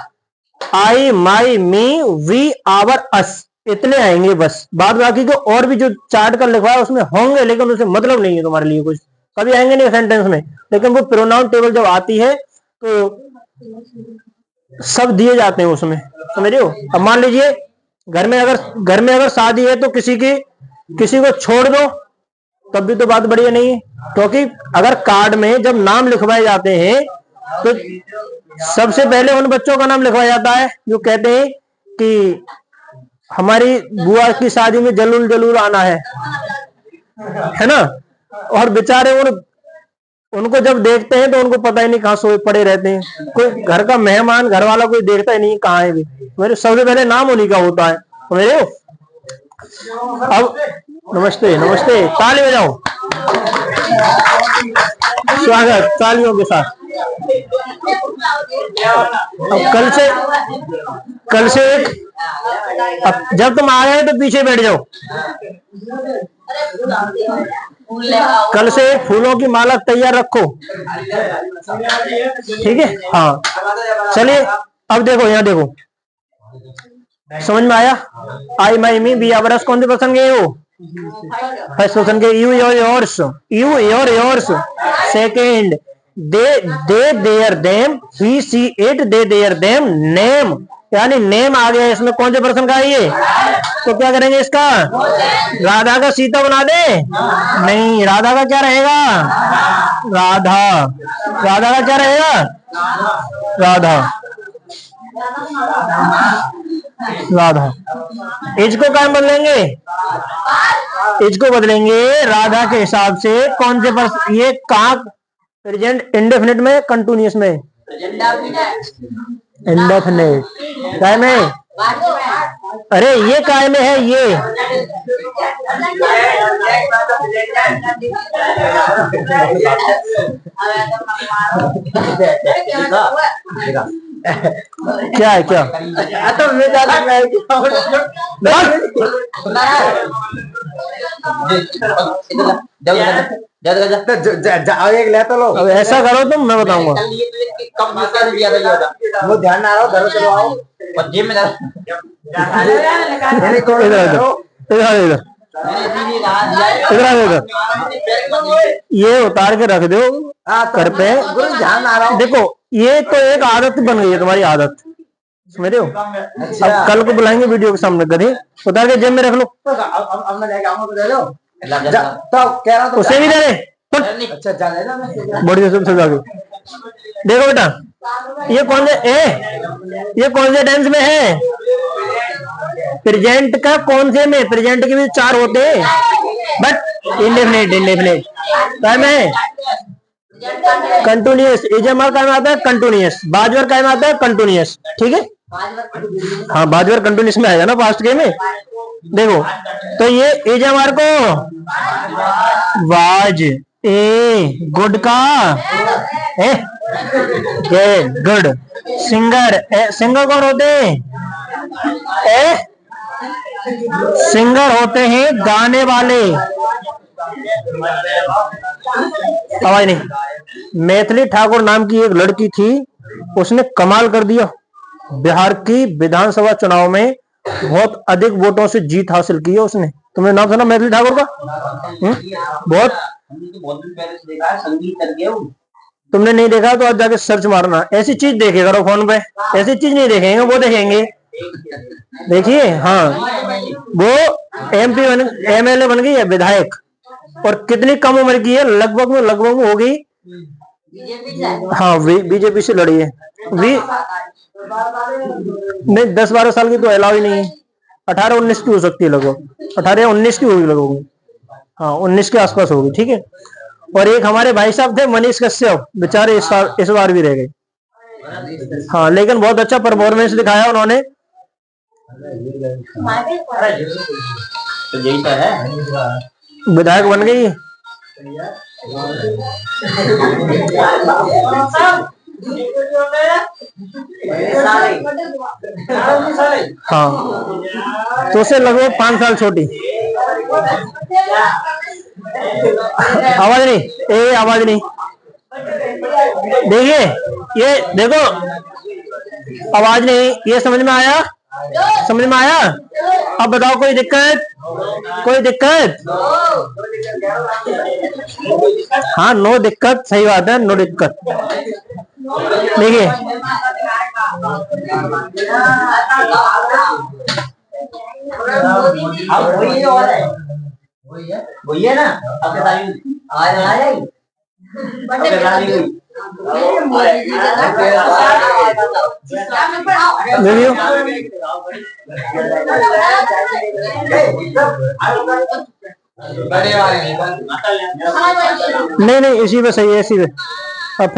आई, माई, मी, वी, आवर, अस, इतने आएंगे बस। बाद बाकी को और भी जो चार्ट कर लिखवा है उसमें होंगे, लेकिन उससे मतलब नहीं है तुम्हारे लिए कुछ, कभी आएंगे नहीं सेंटेंस में। लेकिन वो प्रोनाउन टेबल जब आती है तो सब दिए जाते हैं उसमें। समझ रहे हो? अब मान लीजिए घर में अगर शादी है तो किसी को छोड़ दो, तब भी तो बात बढ़िया नहीं है। क्योंकि अगर कार्ड में जब नाम लिखवाए जाते हैं तो सबसे पहले उन बच्चों का नाम लिखवाया जाता है जो कहते हैं कि हमारी बुआ की शादी में जरूर जरूर आना है ना? और बेचारे उनको जब देखते हैं तो उनको पता ही नहीं कहाँ सोए पड़े रहते हैं। कोई घर का मेहमान, घर वाला कोई देखता ही नहीं कहाँ है भी। मेरे सबसे पहले नाम उन्हीं का होता है। समझ हो? अब नमस्ते, नमस्ते, ताली बजाओ, स्वागत तालियों के साथ। अब कल से अब जब तुम आ गए तो पीछे बैठ जाओ। कल से फूलों की माला तैयार रखो, ठीक है? हाँ, चलिए अब देखो, यहाँ देखो, समझ में आया? आई, माई, मी, वी, आवर, अस कौन से पर्सन के हो? फर्स्ट पर्सन के। You, your, yours, you, your, yours. Second, they, their, them, he, she, it, they, their, them, name, यानी नेम आ गया। इसमें कौन से पर्सन का है ये? तो क्या करेंगे इसका? राधा का सीता बना दे? नहीं, राधा का क्या रहेगा? राधा का क्या रहेगा? राधा। राधा। एज को क्या बदलेंगे, एज को बदलेंगे राधा के हिसाब से। कौन से पर ये कहाँ प्रेजेंट इंडेफिनिट में कंटिन्यूअस में, इंडेफिनिट काय में, अरे ये काय में है ये, क्या है क्या तो मैं अब ऐसा करो तुम, मैं बताऊंगा। वो ध्यान ना रहो, धरो चलो आओ इधर ये उतार के रख दो कर पे, ध्यान आ रहा हूँ। देखो ये तो एक आदत बन गई है तुम्हारी, आदत समझ रहे हो। अब कल को बुलाएंगे वीडियो के सामने, कभी उतार के जेब में रख लो। अब मैं लेके आऊंगा तो दे दो, तो कह रहा हूँ उसे भी दे दे। अच्छा जाने ना, बड़ी सजा के देखो बेटा, ये कौन से ये कौन से टेंस में है, प्रेजेंट का कौन से में, प्रेजेंट के भी 4 होते हैं, बट इंडेफिनिट, इंडेफिनिट क्या में कंटिन्यूअस, एजमर का में आता है कंटिन्यूअस, बाजवर का में आता है कंटिन्यूअस, ठीक है। हाँ बाजवर कंटिन्यूअस में आएगा ना पास्ट के में। देखो तो ये एजमर को वाज, ए गुड का गुड, सिंगर सिंगर कौन होते हैं, सिंगर होते हैं गाने वाले, आवाज नहीं। मैथिली ठाकुर नाम की एक लड़की थी, उसने कमाल कर दिया, बिहार की विधानसभा चुनाव में बहुत अधिक वोटों से जीत हासिल की है उसने। तुमने नाम सुना मैथिली ठाकुर का? बहुत तुमने नहीं देखा तो आज जाके सर्च मारना, ऐसी चीज देखे करो फोन पे, ऐसी चीज नहीं देखेंगे वो देखेंगे। देखिए हाँ वो एमपी एमएलए बन गई है, विधायक, और कितनी कम उम्र की है, लगभग में हो गई, हाँ बीजेपी से लड़ी है। नहीं 10-12 साल की तो अलाउ ही नहीं है, 18-19 की हो सकती है, लगभग 18-19 की होगी लगभग, हाँ 19 के आसपास होगी, ठीक है। और एक हमारे भाई साहब थे मनीष कश्यप, बेचारे इस बार भी रह गए, हाँ लेकिन बहुत अच्छा परफॉर्मेंस दिखाया उन्होंने। विधायक बन गई। हाँ तो उसे लगभग 5 साल छोटी। आवाज नहीं, आवाज नहीं। देखिए ये देखो आवाज नहीं, ये समझ में आया, समझ में आया। अब बताओ कोई दिक्कत, कोई दिक्कत? हाँ नो दिक्कत, सही बात है, नो दिक्कत। देखिए वही है ना, नहीं इसी पे सही है, इसी पे। अब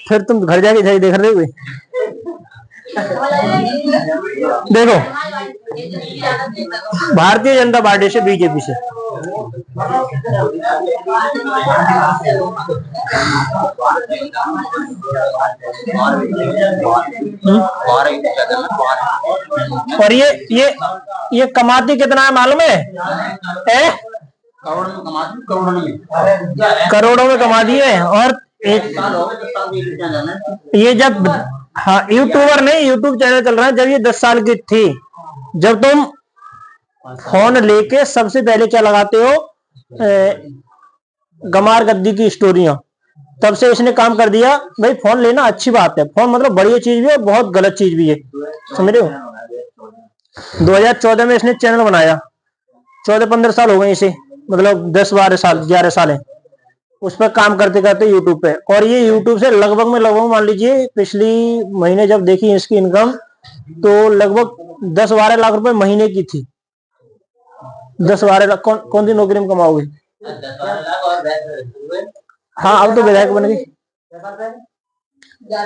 फिर तुम घर जाके सही देख रहे हो। देखो भारतीय जनता पार्टी से बीजेपी से, और ये कमाती कितना है मालूम है? करोड़ों में कमाती है। और ये जब हाँ यूट्यूबर नहीं, यूट्यूब चैनल चल रहा है, जब ये 10 साल की थी, जब तुम फोन लेके सबसे पहले क्या लगाते हो, गमार गद्दी की स्टोरियां, तब से इसने काम कर दिया। भाई फोन लेना अच्छी बात है, फोन मतलब बढ़िया चीज भी है, बहुत गलत चीज भी है, समझ रहे हो। 2014 में इसने चैनल बनाया, 14-15 साल हो गए इसे, मतलब 10-12 साल 11 साल है उस पर काम करते करते यूट्यूब पे। और ये यूट्यूब से लगभग मान लीजिए पिछली महीने जब देखी इसकी इनकम तो लगभग 10-12 लाख रुपए महीने की थी। 10-12 लाख कौन सी नौकरी में कमाओगे? हाँ अब तो विधायक बन गई।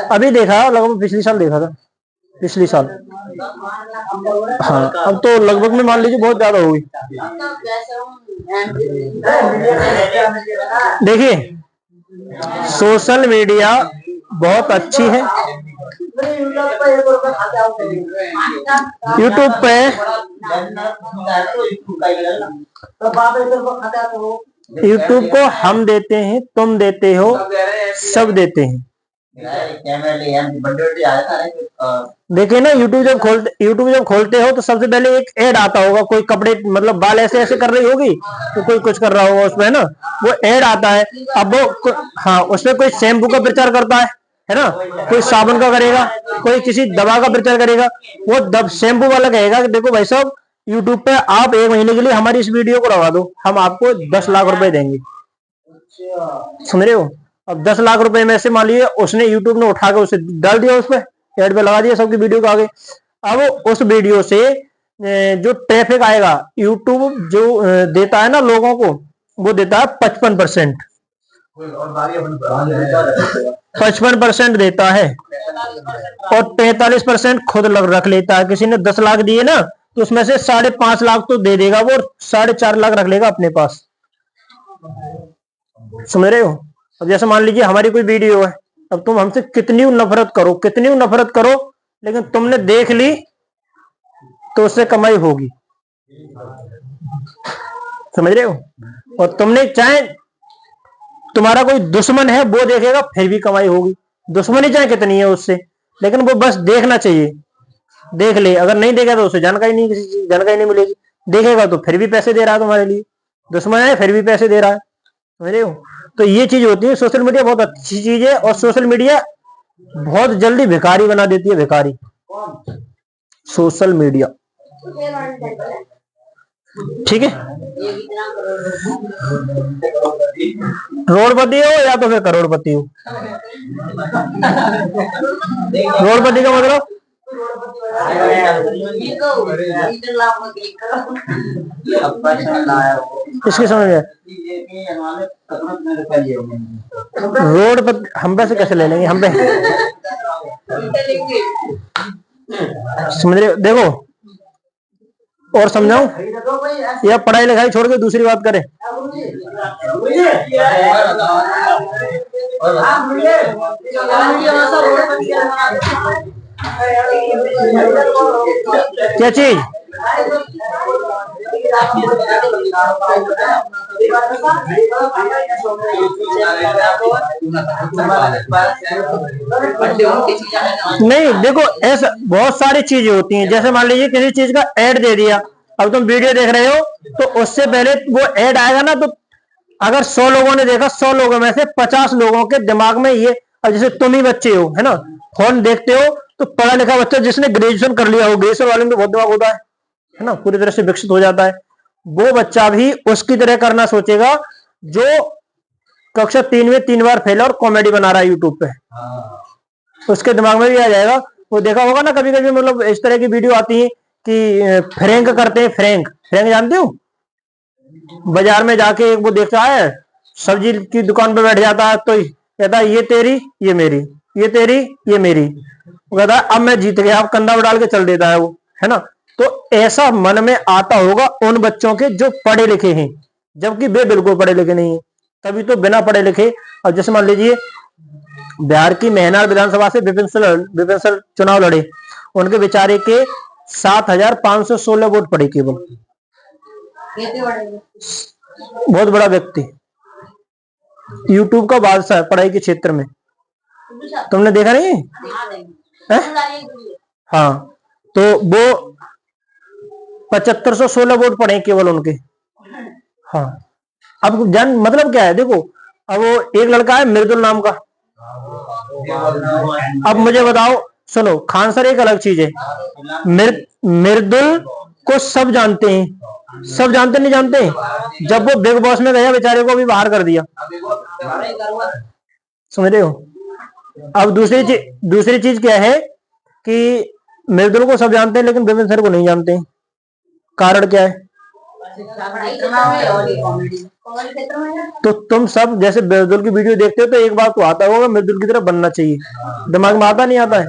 अभी देखा, लगभग पिछले साल देखा था, पिछले साल। हाँ अब तो लगभग में मान लीजिए बहुत ज्यादा होगी। देखिए सोशल मीडिया बहुत अच्छी है। यूट्यूब पे यूट्यूब को हम देते हैं, तुम देते हो, सब देते हैं। देखिए ना, यूट्यूब जब खोलते हो तो सबसे पहले एक ऐड आता होगा, कोई कपड़े मतलब बाल ऐसे ऐसे कर रही होगी तो कोई कुछ कर रहा होगा उसमें, है ना, वो ऐड आता है। अब वो हाँ उसमें कोई शैम्पू का प्रचार करता है ना, कोई साबुन का करेगा, कोई किसी दवा का प्रचार करेगा। वो शैम्पू वाला कहेगा कि देखो भाई साहब यूट्यूब पे आप 1 महीने के लिए हमारी इस वीडियो को लगा दो, हम आपको 10 लाख रुपए देंगे। सुन रहे हो? अब 10 लाख रुपए में से मान लीजिए उसने यूट्यूब ने उठा के उसे डाल दिया, उस पर एड पे लगा दिया सबकी वीडियो को आगे। अब उस वीडियो से जो ट्रैफिक आएगा, यूट्यूब जो देता है ना लोगों को, वो देता है 55%। 55% देता है और 43% खुद रख लेता है। किसी ने 10 लाख दिए ना तो उसमें से 5.5 लाख तो दे देगा वो, 4.5 लाख रख लेगा अपने पास। समझ रहे हो? अब जैसे मान लीजिए हमारी कोई वीडियो है, अब तुम हमसे कितनी नफरत करो, लेकिन तुमने देख ली तो उससे कमाई होगी। समझ रहे हो? और तुमने चाहे तुम्हारा कोई दुश्मन है वो देखेगा फिर भी कमाई होगी। दुश्मनी चाहे कितनी है उससे, लेकिन वो बस देखना चाहिए, देख ले। अगर नहीं देगा तो उसे जानकारी नहीं, किसी चीज जानकारी नहीं मिलेगी। देखेगा तो फिर भी पैसे दे रहा है तुम्हारे लिए, दुश्मन है फिर भी पैसे दे रहा है। समझ रहे हो? तो ये चीज होती है। सोशल मीडिया बहुत अच्छी चीज है और सोशल मीडिया बहुत जल्दी भिखारी बना देती है, भिखारी। सोशल मीडिया ठीक है, रोडपति हो या तो फिर करोड़पति हो। रोडपति का मतलब इसकी समझ में, रोडपति हम पे से कैसे ले लेंगे, हम पे समझ रहे हो? देखो और समझाऊं या पढ़ाई लिखाई छोड़ के दूसरी बात करें? क्या चीज? नहीं देखो, ऐसा बहुत सारी चीजें होती हैं। जैसे मान लीजिए किसी चीज का ऐड दे दिया, अब तुम वीडियो देख रहे हो तो उससे पहले वो ऐड आएगा ना, तो अगर 100 लोगों ने देखा, 100 लोगों में से 50 लोगों के दिमाग में ये, अब जैसे तुम ही बच्चे हो, है ना, फोन देखते हो तो पढ़ा लिखा बच्चा जिसने ग्रेजुएशन कर लिया हो, ग्रेजुएशन वाले में तो बहुत दिमाग होता है ना, पूरी तरह से विकसित हो जाता है। वो बच्चा भी उसकी तरह करना सोचेगा जो कक्षा 3 में 3 बार फेल और कॉमेडी बना रहा है यूट्यूब पे, उसके दिमाग में भी आ जाएगा। वो देखा होगा ना कभी कभी, मतलब इस तरह की वीडियो आती है कि फ्रैंक करते हैं। फ्रैंक जानते हो? बाजार में जाके वो देखता है, सब्जी की दुकान पे बैठ जाता है तो कहता है ये तेरी ये मेरी, ये तेरी ये मेरी। वो कहता है अब मैं जीत गया, अब कंधा डाल के चल देता है वो, है ना। तो ऐसा मन में आता होगा उन बच्चों के जो पढ़े लिखे हैं, जबकि वे बिल्कुल पढ़े लिखे नहीं है। तभी तो बिना पढ़े लिखे, अब जैसे मान लीजिए बिहार की मेहनार विधानसभा से विपिन सर चुनाव लड़े, उनके बेचारे के 7,516 वोट पड़े केवल। बहुत बड़ा व्यक्ति, यूट्यूब का बादशाह है पढ़ाई के क्षेत्र में। तुमने देखा नहीं है? हाँ, तो वो 7,516 वोट पड़े केवल उनके। हाँ, अब जान मतलब क्या है? देखो, अब वो एक लड़का है मृदुल नाम का। अब मुझे बताओ, सुनो, खान सर एक अलग चीज है, मृदुल को सब जानते हैं, सब जानते नहीं जानते। जब वो बिग बॉस में गया, बेचारे को भी बाहर कर दिया। समझ रहे हो? अब दूसरी चीज क्या है कि मृदुल को सब जानते हैं लेकिन देवेंद्र सर को नहीं जानते। कारण क्या है? तो तुम सब जैसे मृदुल की वीडियो देखते हो तो एक बार तो आता होगा मृदुल की तरह बनना चाहिए, दिमाग में आता नहीं आता है?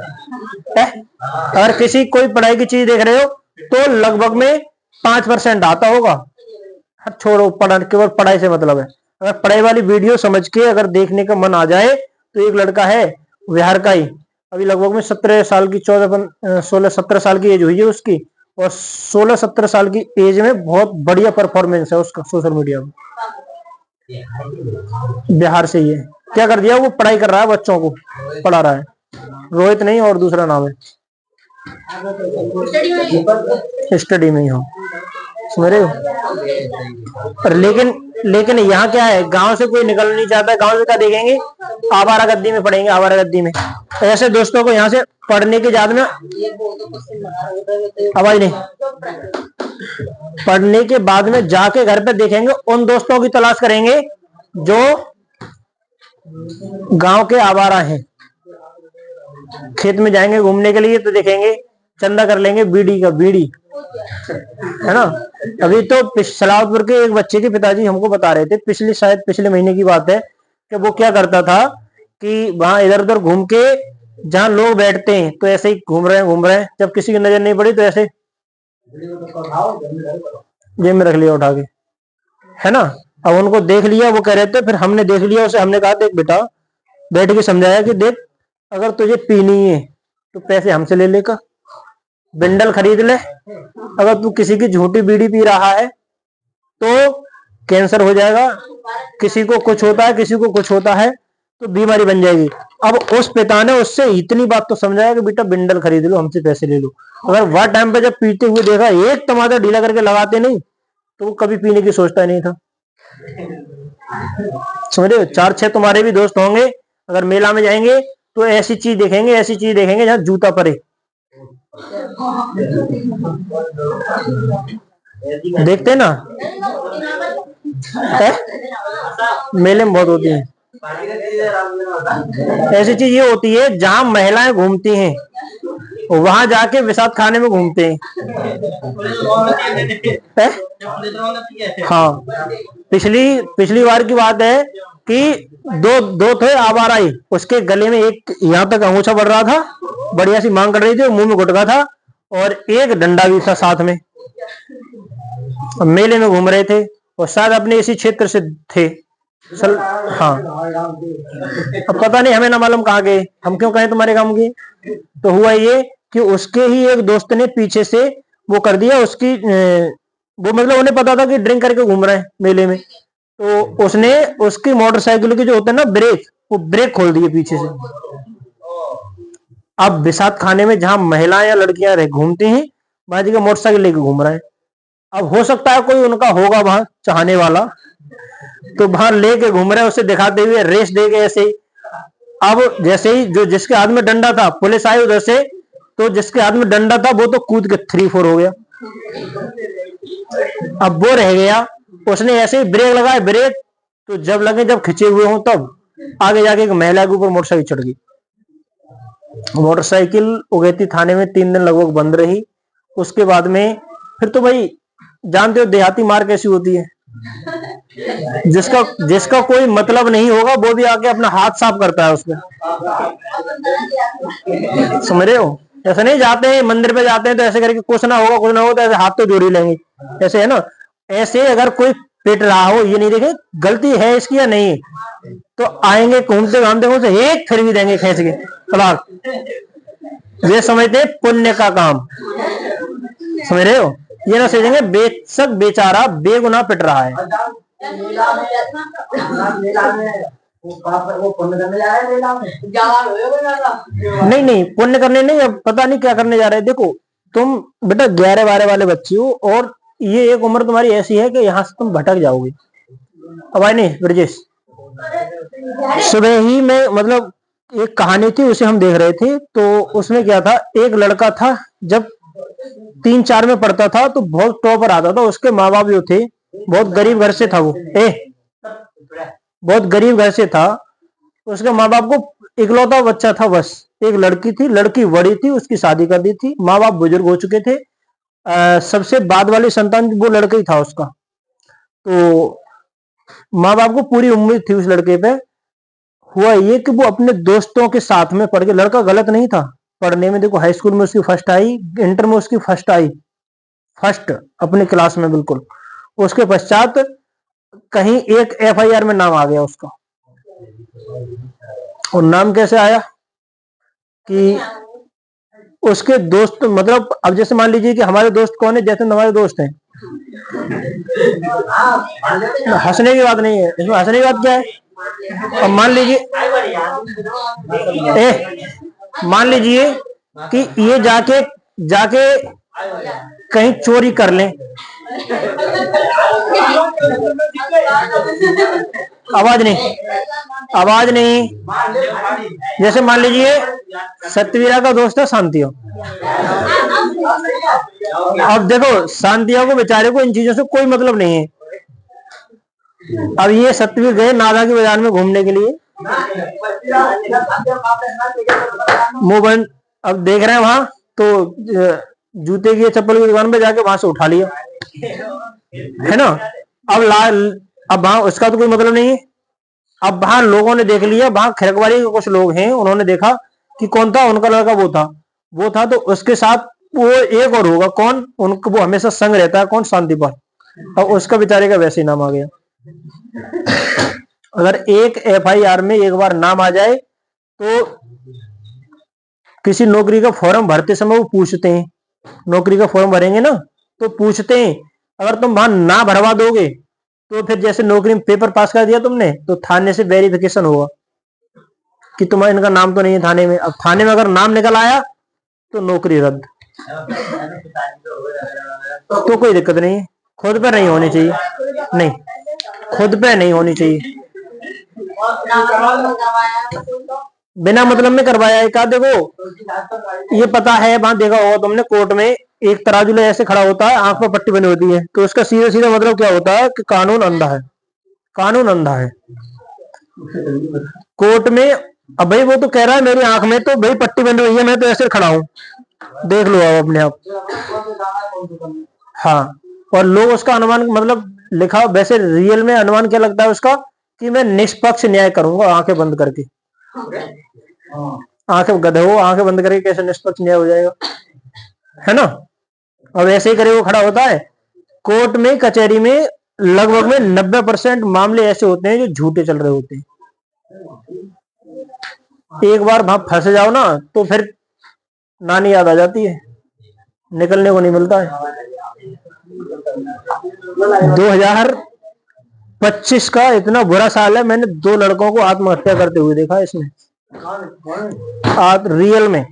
अगर किसी कोई पढ़ाई की चीज देख रहे हो तो लगभग में 5% आता होगा। छोड़ो, केवल पढ़ाई से मतलब है। अगर पढ़ाई वाली वीडियो समझ के अगर देखने का मन आ जाए तो एक लड़का है बिहार का ही, अभी लगभग में 17 साल की 16-17 साल की एज हुई है उसकी, और 16-17 साल की एज में बहुत बढ़िया परफॉर्मेंस है उसका सोशल मीडिया में। बिहार से ही है। क्या कर दिया? वो पढ़ाई कर रहा है, बच्चों को पढ़ा रहा है। रोहित नहीं और दूसरा नाम है, स्टडी में ही हो, समझ रहे हो? लेकिन यहाँ क्या है, गांव से कोई निकल नहीं चाहता। गांव से क्या देखेंगे? आवारा गद्दी में पढ़ेंगे, आवारा गद्दी में। ऐसे दोस्तों को यहाँ से पढ़ने के बाद में आवाज नहीं, पढ़ने के बाद में जाके घर पे देखेंगे, उन दोस्तों की तलाश करेंगे जो गांव के आवारा हैं। खेत में जाएंगे घूमने के लिए तो देखेंगे, चंदा कर लेंगे बीड़ी का, बीड़ी है ना। अभी तो सलावतपुर के एक बच्चे के पिताजी हमको बता रहे थे, शायद पिछले महीने की बात है, कि वो क्या करता था कि वहां इधर उधर घूम के जहां लोग बैठते हैं तो ऐसे ही घूम रहे हैं, जब किसी की नजर नहीं पड़ी तो ऐसे जेब में रख लिया उठा के, है ना। अब उनको देख लिया, वो कह रहे थे, फिर हमने देख लिया उसे, हमने कहा देख बेटा, बैठ के समझाया कि देख अगर तुझे पीनी है तो पैसे हमसे ले लेकर बिंडल खरीद ले। अगर तू किसी की झूठी बीड़ी पी रहा है तो कैंसर हो जाएगा, किसी को कुछ होता है, किसी को कुछ होता है तो बीमारी बन जाएगी। अब उस पिता ने उससे इतनी बात तो समझाया कि बेटा बिंडल खरीद लो, हमसे पैसे ले लो। अगर वह टाइम पे जब पीते हुए देखा, एक टमाटर ढीला करके लगाते नहीं तो वो कभी पीने की सोचता नहीं था। समझ रहे हो? 4-6 तुम्हारे भी दोस्त होंगे, अगर मेला में जाएंगे तो ऐसी चीज देखेंगे जहां जूता परे। देखते ना, मेले में बहुत होती है ऐसी चीज। ये होती है जहां महिलाएं घूमती हैं, वहां जाके विषाद खाने में घूमते हैं। हाँ, पिछली बार की बात है कि दो थे आवारा ही, उसके गले में एक यहाँ तक अंगूछा बढ़ रहा था, बढ़िया सी मांग कर रही थी, मुंह में गुटका था और एक डंडा भी था साथ में। मेले में घूम रहे थे और शायद अपने इसी क्षेत्र से थे। हाँ, अब पता नहीं, हमें ना मालूम कहाँ गए, हम क्यों कहें तुम्हारे काम के। तो हुआ ये कि उसके ही एक दोस्त ने पीछे से वो कर दिया, उसकी वो मतलब उन्हें पता था कि ड्रिंक करके घूम रहे हैं मेले में, तो उसने उसकी मोटरसाइकिल की जो होता है ना ब्रेक, वो ब्रेक खोल दिए पीछे से। अब विषाद खाने में जहां महिलाएं या लड़कियां घूमती हैं, वहां जगह मोटरसाइकिल लेके घूम रहे हैं। अब हो सकता है कोई उनका होगा वहां चाहने वाला, तो वहां लेके घूम रहे हैं, उसे दिखाते हुए रेस दे गए ऐसे ही। अब जैसे ही जो जिसके हाथ में डंडा था, पुलिस आई उधर से, तो जिसके हाथ में डंडा था वो तो कूद के 3-4 हो गया। अब वो रह गया, उसने ऐसे ही ब्रेक लगाए, ब्रेक तो जब खिंचे हुए हो तब आगे जाके एक महिला के ऊपर मोटरसाइकिल चढ़ गई। मोटरसाइकिल उगैती थाने में 3 दिन लगभग बंद रही। उसके बाद में फिर तो भाई जानते हो देहाती मार कैसी होती है, जिसका कोई मतलब नहीं होगा वो भी आके अपना हाथ साफ करता है उसमें। समझ रहे हो? ऐसे नहीं जाते हैं मंदिर पे, जाते हैं तो ऐसे करके कुछ ना होगा तो ऐसे हाथ तो जोड़ ही लेंगे, ऐसे है ना। ऐसे अगर कोई पिट रहा हो, ये नहीं देखे गलती है इसकी या नहीं, तो आएंगे घूमते घामते उसे एक फिर भी देंगे खींच के तलाक। ये समझते पुण्य का काम, समझ रहे हो? ये ना सोचेंगे बेशक बेचारा बेगुनाह पिट रहा है। नहीं पुण्य करने नहीं, अब पता नहीं क्या करने जा रहे हैं। देखो तुम बेटा 11-12 वाले बच्चे हो और ये एक उम्र तुम्हारी ऐसी है कि यहाँ से तुम भटक जाओगे। अब आए नहीं ब्रजेश, सुबह ही में मतलब एक कहानी थी उसे हम देख रहे थे, तो उसमें क्या था, एक लड़का था जब 3-4 में पढ़ता था तो बहुत टॉपर आता था। उसके माँ बाप जो थे बहुत गरीब घर से था, वो बहुत गरीब घर से था। उसके माँ बाप को इकलौता बच्चा था बस, एक लड़की थी, लड़की बड़ी थी, उसकी शादी कर दी थी, माँ बाप बुजुर्ग हो चुके थे। सबसे बाद वाली संतान वो लड़का ही था उसका। तो माँ बाप को पूरी उम्मीद थी उस लड़के पे। हुआ ये कि वो अपने दोस्तों के साथ में पढ़ के, लड़का गलत नहीं था पढ़ने में, देखो हाई स्कूल में उसकी फर्स्ट आई, इंटर में उसकी फर्स्ट आई, फर्स्ट अपने क्लास में बिल्कुल। उसके पश्चात कहीं एक एफआईआर में नाम आ गया उसका। और नाम कैसे आया कि उसके दोस्त, मतलब अब जैसे मान लीजिए कि हमारे दोस्त कौन है, जैसे हमारे दोस्त हैं, हंसने की बात नहीं है इसमें, हंसने की बात क्या है। अब मान लीजिए मान लीजिए कि ये जाके जाके कहीं चोरी कर लें, आवाज नहीं, आवाज नहीं। जैसे मान लीजिए सत्यवीरा का दोस्त है शांतियो। अब देखो शांतियो को बेचारे को इन चीजों से कोई मतलब नहीं है। अब ये सत्यवीर गए नागा की बाजार में घूमने के लिए, मोबाइल अब देख रहे हैं वहां, तो जूते की चप्पल की दुकान पे जाके वहां से उठा लिया, है ना। अब वहां उसका तो कोई मतलब नहीं है। अब वहां लोगों ने देख लिया, वहां खिरकवाड़ी के कुछ लोग हैं, उन्होंने देखा कि कौन था, उनका लड़का वो था। तो उसके साथ वो एक और होगा, कौन, उनको वो हमेशा संग रहता है, कौन, शांतिपाल। अब उसका बेचारे का वैसे ही नाम आ गया। अगर एक एफआईआर में एक बार नाम आ जाए तो किसी नौकरी का फॉर्म भरते समय वो पूछते हैं, नौकरी का फॉर्म भरेंगे ना तो पूछते हैं, अगर तुम वहां ना भरवा दोगे तो फिर जैसे नौकरी में पेपर पास कर दिया तुमने, तो थाने से वेरिफिकेशन होगा कि तुम्हारा इनका नाम तो नहीं है थाने में। अब थाने में अगर नाम निकल आया तो नौकरी रद्द। तो कोई दिक्कत नहीं है, खुद पे नहीं होनी चाहिए, नहीं खुद पे नहीं होनी चाहिए। बिना मतलब में करवाया है क्या, देखो ये पता है, वहां देखा होगा तुमने कोर्ट में एक तराजू ले ऐसे खड़ा होता है, आंख पर पट्टी बनी होती है, तो उसका सीधा सीधा मतलब क्या होता है कि कानून अंधा है, कानून अंधा है। कोर्ट में अब भाई वो तो कह रहा है मेरी आंख में तो भाई पट्टी बनी हुई है, मैं तो ऐसे खड़ा हूं, देख लो आप अपने आप। हाँ, और लोग उसका अनुमान मतलब लिखा, वैसे रियल में अनुमान क्या लगता है उसका कि मैं निष्पक्ष न्याय करूंगा आंखें बंद करके। आंखें गधे हो, आंखें बंद करके कैसे निष्पक्ष न्याय हो जाएगा, है ना। अब ऐसे ही करे वो खड़ा होता है कोर्ट में, कचहरी में लगभग में 90% मामले ऐसे होते हैं जो झूठे चल रहे होते हैं। एक बार वहां फंस जाओ ना तो फिर नानी याद आ जाती है, निकलने को नहीं मिलता है। 2025 का इतना बुरा साल है, मैंने 2 लड़कों को आत्महत्या करते हुए देखा इसमें, रियल में।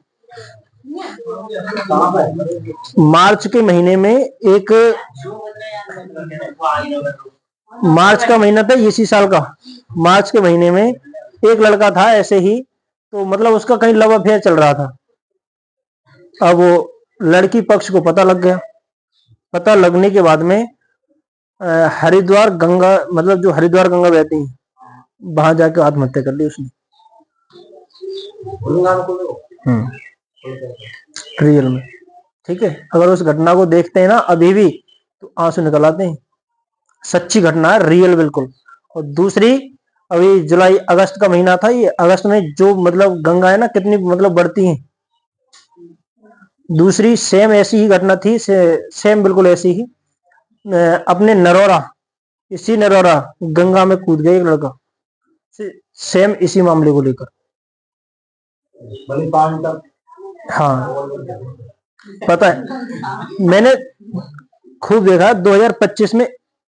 मार्च के महीने में एक, मार्च का महीना था इसी साल का, मार्च के महीने में एक लड़का था ऐसे ही, तो मतलब उसका कहीं लव अफेयर चल रहा था। अब वो लड़की पक्ष को पता लग गया, पता लगने के बाद में हरिद्वार गंगा, मतलब जो हरिद्वार गंगा बहती है, वहां जाके आत्महत्या कर ली उसने। रियल में, ठीक है। अगर उस घटना को देखते हैं ना अभी भी तो आंसू निकल आते हैं, सच्ची घटना है, रियल बिल्कुल। और दूसरी, अभी जुलाई अगस्त का महीना था, ये अगस्त में जो मतलब गंगा है ना कितनी मतलब बढ़ती है। दूसरी सेम ऐसी ही घटना थी, सेम बिल्कुल ऐसी ही, अपने नरोरा, इसी नरोरा गंगा में कूद गया एक लड़का, सेम इसी मामले को लेकर। हाँ पता है, मैंने खूब देखा 2025 में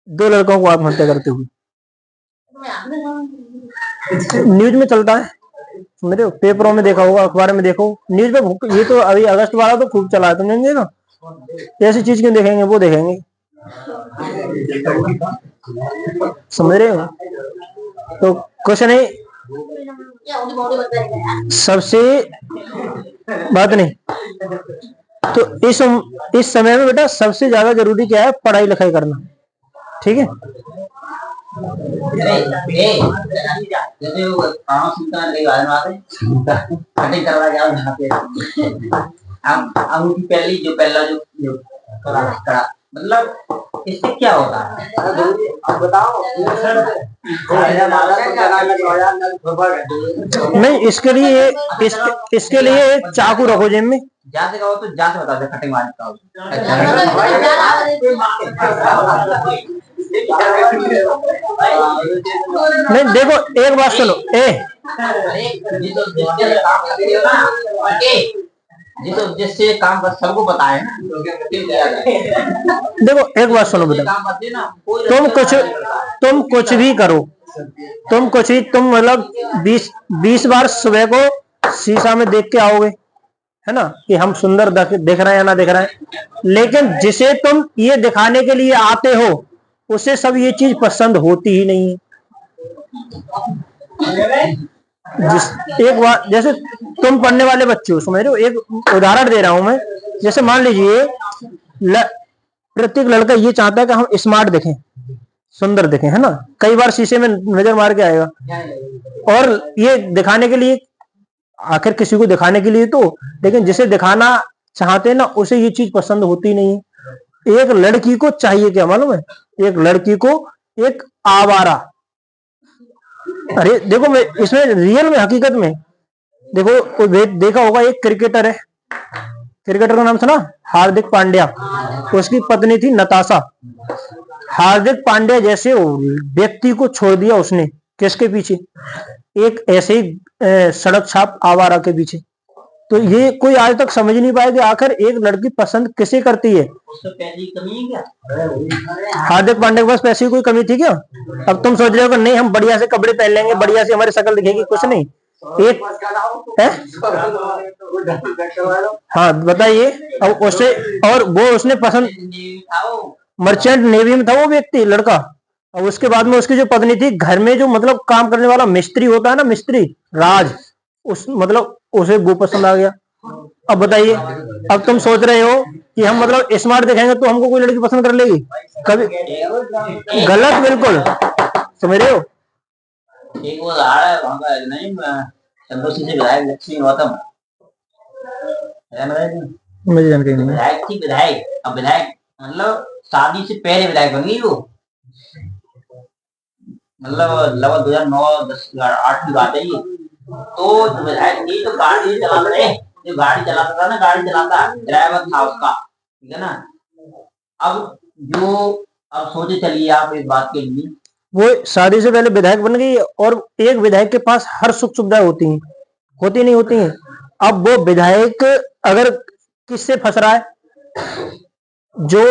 2 लड़कों को आत्महत्या करते हुए, न्यूज में चलता है, मेरे पेपरों में देखा होगा, अखबार में देखो, न्यूज पे। ये तो अभी अगस्त वाला तो खूब चला है, तुम ना ऐसी चीज क्यों देखेंगे, वो देखेंगे, समझ रहे हो। तो कुछ नहीं, सबसे बात नहीं, तो इस समय में बेटा सबसे ज्यादा जरूरी क्या है, पढ़ाई लिखाई करना, ठीक है। जैसे वो काम सुनता है नहीं कटिंग करवा के अब उनकी पहली जो पहला जो करा मतलब इससे क्या होता है अब बताओ। नहीं, इसके लिए एक चाकू रखो जेब में। जाते का हो तो जाते बता दे कटिंग मार का नहीं देखो, एक बात सुनो, जिससे काम कर सबको बताए ना। देखो एक बात सुनो बेटा, तुम कुछ भी करो, तुम मतलब 20 बार सुबह को शीशा में देख के आओगे, है ना, कि हम सुंदर दिख रहे हैं या ना दिख रहे हैं, लेकिन जिसे तुम ये दिखाने के लिए आते हो उसे सब ये चीज पसंद होती ही नहीं है। एक बात, जैसे तुम पढ़ने वाले बच्चे हो, समझ रहे हो, एक उदाहरण दे रहा हूं मैं। जैसे मान लीजिए प्रत्येक लड़का ये चाहता है कि हम स्मार्ट दिखें, सुंदर दिखें, है ना, कई बार शीशे में नजर मार के आएगा, और ये दिखाने के लिए, आखिर किसी को दिखाने के लिए तो, लेकिन जिसे दिखाना चाहते हैं ना उसे ये चीज पसंद होती नहीं है। एक लड़की को चाहिए क्या मालूम है? एक लड़की को एक आवारा, अरे देखो, मैं इसमें रियल में, हकीकत में देखो, देखा होगा, एक क्रिकेटर है, क्रिकेटर का नाम सुना, हार्दिक पांड्या, उसकी पत्नी थी नताशा। हार्दिक पांड्या जैसे व्यक्ति को छोड़ दिया उसने, किसके पीछे? एक ऐसे ही सड़क छाप आवारा के पीछे। तो ये कोई आज तक समझ नहीं पाया कि आखिर एक लड़की पसंद किसे करती है। उससे पैसे की कमी है क्या? हार्दिक पांड्या के पास पैसे की कोई कमी थी क्या? अब तुम सोच रहे हो कि नहीं हम बढ़िया से कपड़े पहन लेंगे, बढ़िया से हमारी शक्ल दिखेगी, कुछ नहीं। एक है, हाँ बताइए, अब उससे, और वो उसने पसंद, मर्चेंट नेवी में था वो व्यक्ति, लड़का। और उसके बाद में उसकी जो पत्नी थी, घर में जो मतलब काम करने वाला मिस्त्री होता है ना, मिस्त्री राज, उस मतलब उसे वो पसंद आ गया। अब बताइए, अब तुम सोच रहे हो कि हम मतलब स्मार्ट दिखेंगे तो हमको कोई लड़की पसंद कर लेगी? कभी गलत, बिल्कुल, समझ रहे हो? एक वो आ रहा है वहां का नहीं, संतोषी से विधायक लक्ष्मी गौतम, मुझे जानकारी नहीं। विधायक थी, विधायक, अब विधायक मतलब शादी से पहले विधायक बन गई वो, मतलब लगभग 2009-10-8 की बात है ये। तो विधायक थी तो गाड़ी चलाता है, जो गाड़ी चलाता था ना, गाड़ी चलाता ड्राइवर था उसका, ठीक है ना। अब सोचे चलिए आप इस बात के लिए, वो शादी से पहले विधायक बन गई, और एक विधायक के पास हर सुख सुविधाएं होती हैं, होती नहीं होती हैं। अब वो विधायक अगर किससे फंस रहा है, जो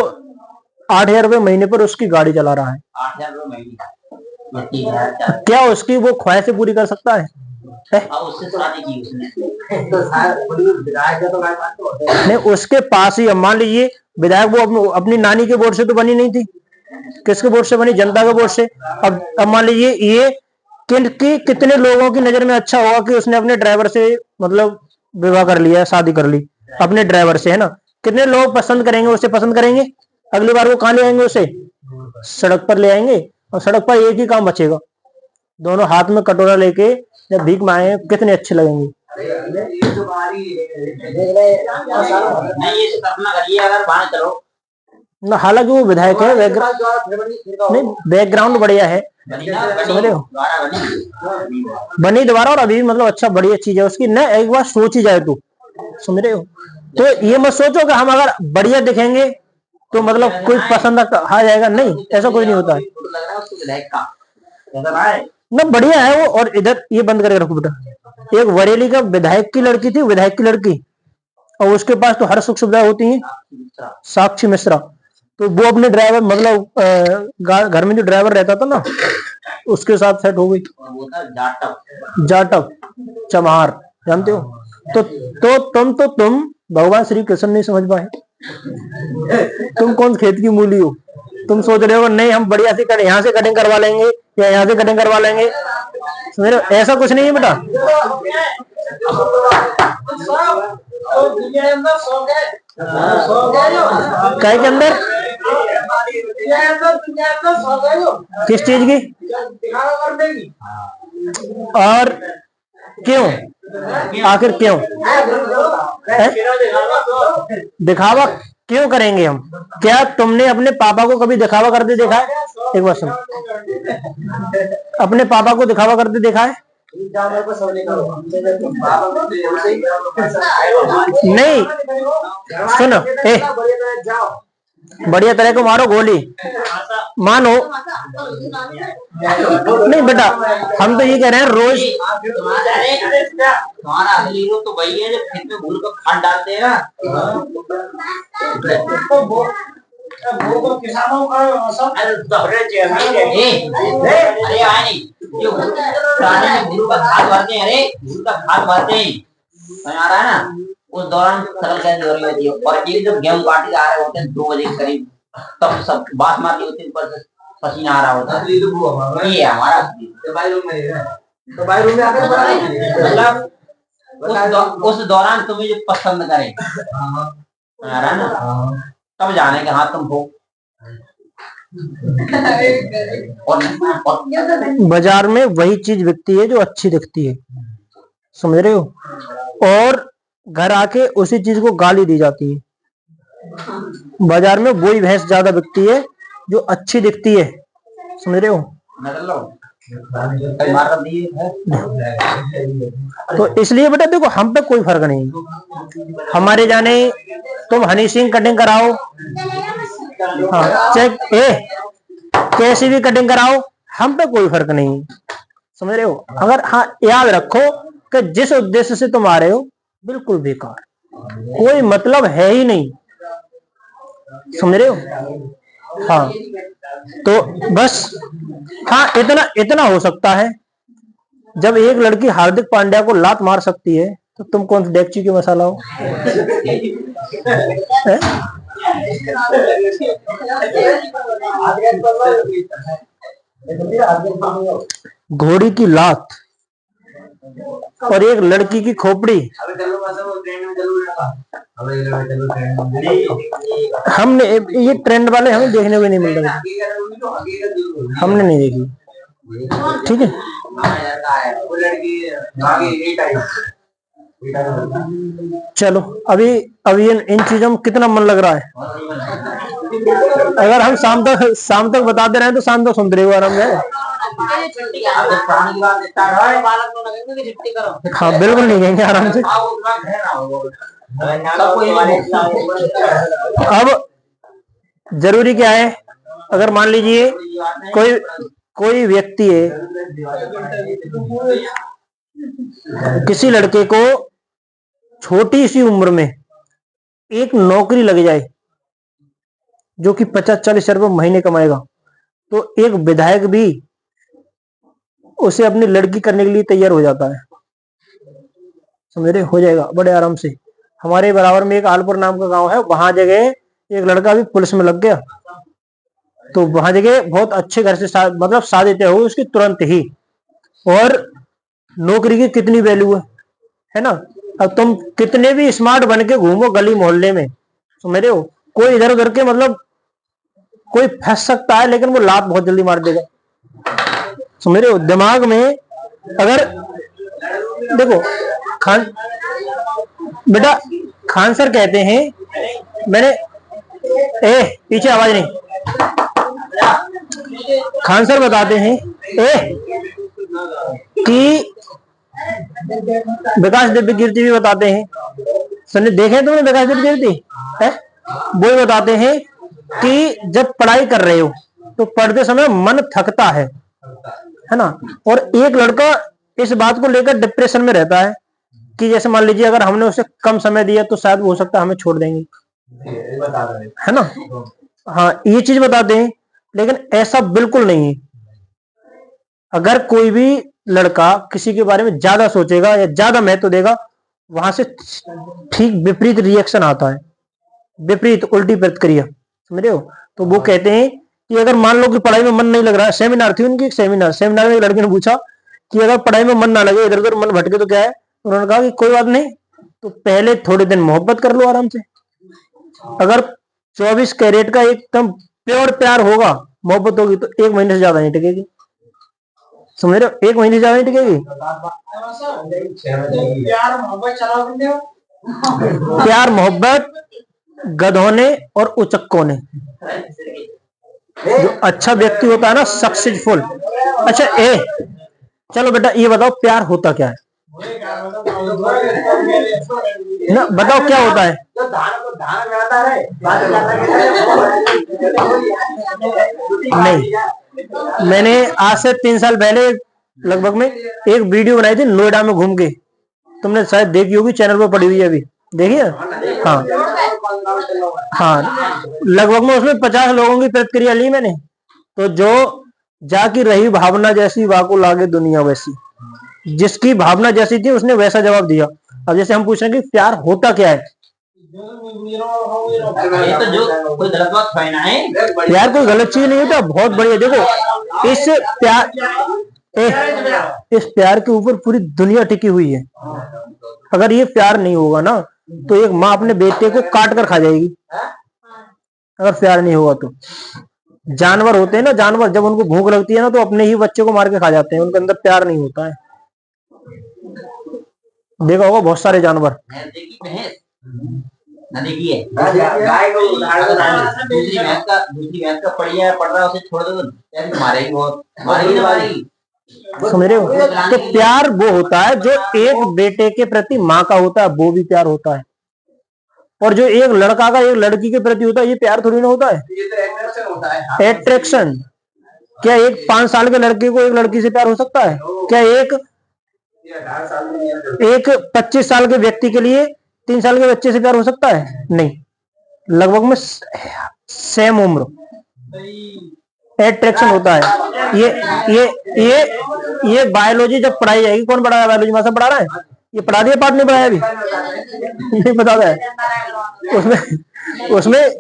8,000 रुपए महीने पर उसकी गाड़ी चला रहा है, 8,000 रुपए महीने, क्या उसकी वो ख्वाहिशें पूरी कर सकता है? उससे शादी की उसने तो नहीं, उसके पास ही, अब मान लीजिए विधायक वो अपनी नानी के वोट से तो बनी नहीं थी, किसके वोट से बनी? जनता के वोट से। अब मान लीजिए ये कितने लोगों की नजर में अच्छा होगा कि उसने अपने ड्राइवर से मतलब विवाह कर लिया, शादी कर ली अपने ड्राइवर से, है ना। कितने लोग पसंद करेंगे, उसे पसंद करेंगे। अगली बार वो कहां ले आएंगे उसे? सड़क पर ले आएंगे, और सड़क पर एक ही काम बचेगा, दोनों हाथ में कटोरा लेके जब भीख मांगे, कितने अच्छे लगेंगे। ना, हालांकि वो विधायक है, नहीं बैकग्राउंड बढ़िया है, समझ रहे हो, बनी दोबारा, और अभी मतलब अच्छा, बढ़िया चीज है उसकी ना। एक बार सोची जाए तो, समझ रहे हो, तो ये मत सोचो कि हम अगर बढ़िया दिखेंगे तो मतलब कोई पसंद आ जाएगा, नहीं, ऐसा कोई नहीं होता है ना। बढ़िया है वो। और इधर ये बंद करके रखो बेटा, एक बरेली का विधायक की लड़की थी, विधायक की लड़की, और उसके पास तो हर सुख सुविधा होती है, साक्षी मिश्रा। तो वो अपने ड्राइवर मतलब घर में जो ड्राइवर रहता था ना, उसके साथ सेट हो गई। जाटव चमार, जानते हो? तुम भगवान श्री कृष्ण नहीं समझ पाए, तुम कौन खेत की मूली हो? तुम सोच रहे हो नहीं हम बढ़िया से यहाँ से कटिंग करवा लेंगे या यहाँ से कटिंग करवा लेंगे, मेरे ऐसा कुछ नहीं है बेटा। काय के अंदर किस चीज की? और क्यों? आखिर क्यों दिखावा क्यों करेंगे हम? क्या तुमने अपने पापा को कभी दिखावा करते देखा है? एक बार सुनो, अपने पापा को दिखावा करते देखा है? नहीं, सुनो, बढ़िया तरह को मारो गोली, मानो नहीं बेटा, हम तो ये कह रहे हैं रोज तुम्हारा असली रूप तो वही है जो खेत में भूल को खाद डालते हैं ना। किसानों का अरे आए नहीं जो भूल का खाद भरते हैं, अरे भूल का खाद भरते हैं, समझ आ रहा है ना? उस दौरान फसल कैसे हो रही होती है, और ये जो गेहूं काटे जा रहे होते हैं 2 बजे के करीब, तब सब बात मार होती है, ऊपर से पसीना आ रहा होता है। ये हमारा तो भाई रूम में आकर मतलब उस दौरान तुम्हें जो पसंद करे आ रहा है ना, तब जाने के हाँ तुम हो। और बाजार में वही चीज बिकती है जो अच्छी दिखती है, समझ रहे हो? और घर आके उसी चीज को गाली दी जाती है। बाजार में वही भैंस ज्यादा बिकती है जो अच्छी दिखती है, समझ रहे हो? तो इसलिए बेटा देखो, हम पे कोई फर्क नहीं, हमारे जाने तुम हनी सिंह कटिंग कराओ, हाँ, चाहे कैसी भी कटिंग कराओ, हम पे कोई फर्क नहीं, समझ रहे हो? अगर हाँ याद रखो कि जिस उद्देश्य से तुम आ रहे हो बिल्कुल बेकार, कोई मतलब है ही नहीं, समझ रहे हो? हाँ, तो बस हाँ इतना हो सकता है, जब एक लड़की हार्दिक पांड्या को लात मार सकती है तो तुम कौन सी डेगची के मसाला हो? घोड़ी की लात और एक लड़की की खोपड़ी, हमने ये ट्रेंड वाले हमें देखने को नहीं मिल रहे, हमने नहीं देखी, ठीक है? चलो अभी इन चीजों में कितना मन लग रहा है? अगर हम शाम तक बताते रहे तो शाम तक सुनते रहे आराम से। हाँ बिल्कुल नहीं कहेंगे, आराम से। अब जरूरी क्या है, अगर मान लीजिए कोई व्यक्ति है, किसी लड़के को छोटी सी उम्र में एक नौकरी लग जाए जो कि 50-40 हजार रुपये महीने कमाएगा, तो एक विधायक भी उसे अपनी लड़की करने के लिए तैयार हो जाता है, समझ रहे? हो जाएगा बड़े आराम से। हमारे बराबर में एक आलपुर नाम का गांव है, वहां जगह एक लड़का भी पुलिस में लग गया, तो वहां जगह बहुत अच्छे घर से मतलब शादी तय हुई उसकी तुरंत ही, और नौकरी की कितनी वैल्यू है ना? अब तुम कितने भी स्मार्ट बन के घूमो गली मोहल्ले में, समझ रहे हो? कोई इधर उधर के मतलब कोई फंस सकता है, लेकिन वो लात बहुत जल्दी मार देगा, समझ रहे हो? दिमाग में अगर देखो बेटा खान सर कहते हैं, मैंने पीछे आवाज नहीं, खान सर बताते हैं कि विकास दिव्य कीर्ति भी बताते हैं, सुनने देखे तुमने विकास दिव्य कीर्ति है? वो बताते हैं कि जब पढ़ाई कर रहे हो तो पढ़ते समय मन थकता है ना? और एक लड़का इस बात को लेकर डिप्रेशन में रहता है कि जैसे मान लीजिए अगर हमने उसे कम समय दिया तो शायद हो सकता है हमें छोड़ देंगे, है ना? हाँ, ये चीज बताते हैं, लेकिन ऐसा बिल्कुल नहीं है। अगर कोई भी लड़का किसी के बारे में ज्यादा सोचेगा या ज्यादा महत्व देगा, वहां से ठीक विपरीत रिएक्शन आता है, विपरीत उल्टी प्रतिक्रिया, समझ रहे हो? तो वो कहते हैं कि अगर मान लो कि पढ़ाई में मन नहीं लग रहा है, सेमिनार थी उनकी, सेमिनार में एक लड़की ने पूछा कि अगर पढ़ाई में मन ना लगे, इधर उधर मन भटके तो क्या है? उन्होंने कहा कि कोई बात नहीं, तो पहले थोड़े दिन मोहब्बत कर लो आराम से। अगर 24 कैरेट का एकदम प्योर प्यार होगा, मोहब्बत होगी तो 1 महीने से ज्यादा नहीं टिकेगी। समझ रहे हो, 1 महीने से ज्यादा नहीं टिकेगी। प्यार मोहब्बत गधों ने और उचक्कों ने। जो अच्छा व्यक्ति होता है ना, सक्सेसफुल। अच्छा चलो बेटा ये बताओ प्यार होता क्या है ना, बताओ क्या होता है। नहीं, मैंने आज से 3 साल पहले लगभग में एक वीडियो बनाई थी नोएडा में घूम के, तुमने शायद देखी होगी, चैनल पर पड़ी हुई है, अभी देखिए। हाँ हाँ, लगभग में उसमें 50 लोगों की प्रतिक्रिया ली मैंने। तो जो जाकी रही भावना जैसी वाको लागे दुनिया वैसी, जिसकी भावना जैसी थी उसने वैसा जवाब दिया। अब जैसे हम पूछ रहे हैं कि प्यार होता क्या है, ये तो जो कोई गलत बात है ना है। प्यार कोई गलत चीज नहीं होता, बहुत बढ़िया। देखो इस प्यार के ऊपर पूरी दुनिया टिकी हुई है। अगर ये प्यार नहीं होगा ना तो एक माँ अपने बेटे को काट कर खा जाएगी, अगर प्यार नहीं होगा तो। जानवर होते हैं ना, जानवर जब उनको भूख लगती है ना तो अपने ही बच्चे को मार के खा जाते हैं, उनके अंदर प्यार नहीं होता है। देखा होगा बहुत सारे जानवर। नदी है गाय को दूसरी भैंस का पड़िया पड़ रहा है, उसे छोड़ दो तो मारेगी, बहुत मारेगी ना मारेगी। समझ रहे हो, तो प्यार वो होता है जो एक बेटे के प्रति माँ का होता है, वो भी प्यार होता है। और जो एक लड़का का एक लड़की के प्रति होता है, ये प्यार थोड़ी ना होता है। एट्रैक्शन। क्या एक 5 साल के लड़के को एक लड़की से प्यार हो सकता है? क्या एक 25 साल के व्यक्ति के लिए 3 साल के बच्चे से प्यार हो सकता है? नहीं, लगभग में सेम उम्र एट्रैक्शन होता है। ये बायोलॉजी जब पढ़ाई जाएगी, कौन पढ़ा रहा है बायोलॉजी, मास्टर पढ़ा रहा है, ये पढ़ा दिया पार्ट नहीं पढ़ाया अभी नहीं बता रहा है उसमें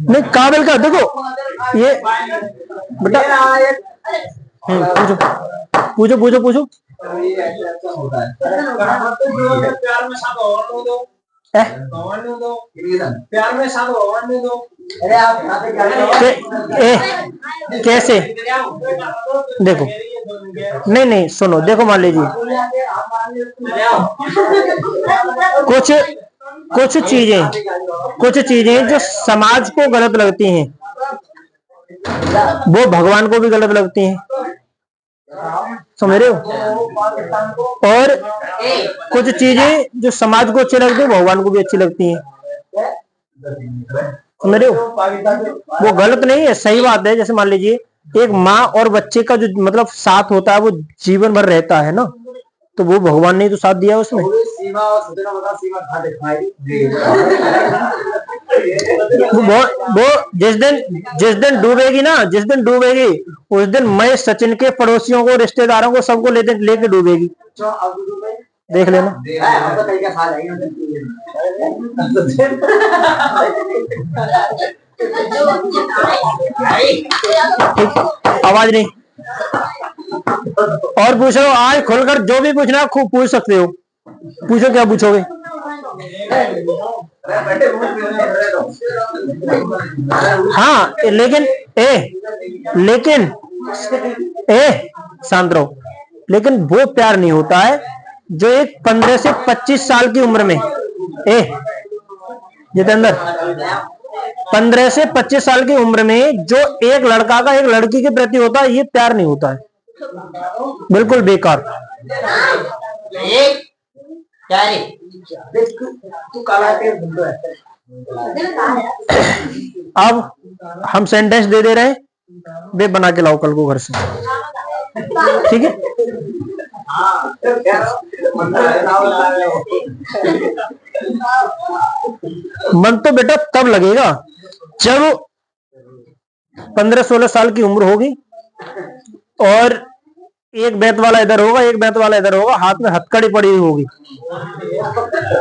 नहीं काबिल का। देखो ये बेटा पूछो पूछो पूछो। प्यार में साथ भगवान ने दो। कैसे देखो, नहीं सुनो, देखो मान लीजिए कुछ चीजें जो समाज को गलत लगती हैं वो भगवान को भी गलत लगती हैं, समझ रहे हो। और कुछ चीजें जो समाज को अच्छी लगती है भगवान को भी अच्छी लगती हैं, समझ रहे हो। वो गलत नहीं है, सही बात है। जैसे मान लीजिए एक माँ और बच्चे का जो मतलब साथ होता है वो जीवन भर रहता है ना, तो वो भगवान ने तो साथ दिया उसमें। वो जिस दिन डूबेगी ना, जिस दिन डूबेगी उस दिन मैं सचिन के पड़ोसियों को, रिश्तेदारों को, सबको लेके डूबेगी, देख लेना। आवाज नहीं। और पूछो, आज खुलकर जो भी पूछना है खूब पूछ सकते हो। पूछो, क्या पूछोगे? हाँ लेकिन शांत रहो। लेकिन वो प्यार नहीं होता है जो एक 15 से 25 साल की उम्र में जितेंद्र 15 से 25 साल की उम्र में जो एक लड़का का एक लड़की के प्रति होता है, ये प्यार नहीं होता है, बिल्कुल बेकार। अब हम सेंटेंस दे रहे हैं, वे बना के लाओ कल को घर से, ठीक है। मन तो बेटा तब लगेगा जब 15-16 साल की उम्र होगी और एक बेत वाला इधर होगा, एक बेत वाला इधर होगा, हाथ में हथकड़ी पड़ी हुई होगी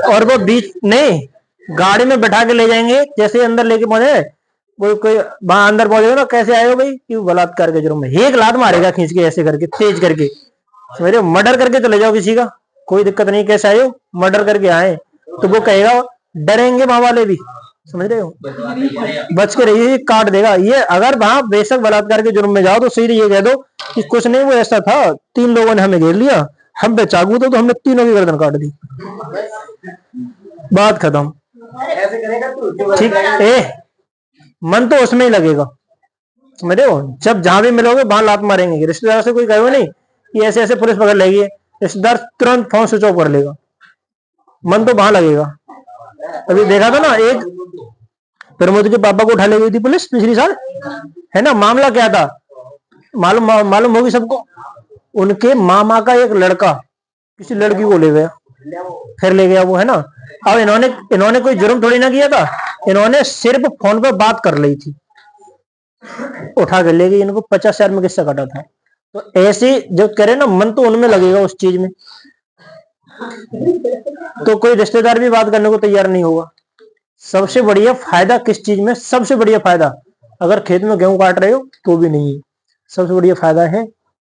और वो बीच नहीं, गाड़ी में बैठा के ले जाएंगे। जैसे अंदर लेके पहुंचे, कोई वहां अंदर पहुंचेगा ना, कैसे आए हो भाई, क्यों बलात्कार के जुर्म में, एक लात मारेगा खींच के, ऐसे करके तेज करके, मेरे मर्डर करके चले जाओ किसी का, कोई दिक्कत नहीं, कैसे आए हो, मर्डर करके आए, तो वो कहेगा, डरेंगे माँ वाले भी, समझ रहे हो, बचवा नहीं अरे बच के रहिए, ये काट देगा ये। अगर वहां बेशक बलात्कार के जुर्म में जाओ तो सीधे ये कह दो कि कुछ नहीं, वो ऐसा था, 3 लोगों ने हमें घेर लिया, हम पे चाकू थे तो हमने तीनों की गर्दन काट दी, बात खत्म। ऐसे करेगा तू ठीक ए, मन तो उसमें ही लगेगा, समझ रहे हो। जब जहां भी मिलोगे वहां लात मारेंगे। रिश्तेदार से कोई कहो नहीं कि ऐसे ऐसे पुलिस पकड़ लेगी, रिश्तेदार तुरंत फोन स्विच ऑफ कर लेगा, मन तो वहां लगेगा। अभी देखा था ना, एक प्रमोद के पापा को उठा ले गई थी पुलिस पिछली साल, है ना। मामला क्या था मालूम होगी सबको। उनके मामा का एक लड़का किसी लड़की को ले गया, फिर ले गया वो, है ना। अब इन्होंने कोई जुर्म थोड़ी ना किया था, इन्होंने सिर्फ फोन पर बात कर ली थी, उठा के ले गई। इनको 50,000 में किस्सा काटा था। तो ऐसे जो करे ना, मन तो उनमें लगेगा उस चीज में, तो कोई रिश्तेदार भी बात करने को तैयार नहीं होगा। सबसे बढ़िया फायदा किस चीज में, सबसे बढ़िया फायदा अगर खेत में गेहूं काट रहे हो तो भी नहीं है, सबसे बढ़िया फायदा है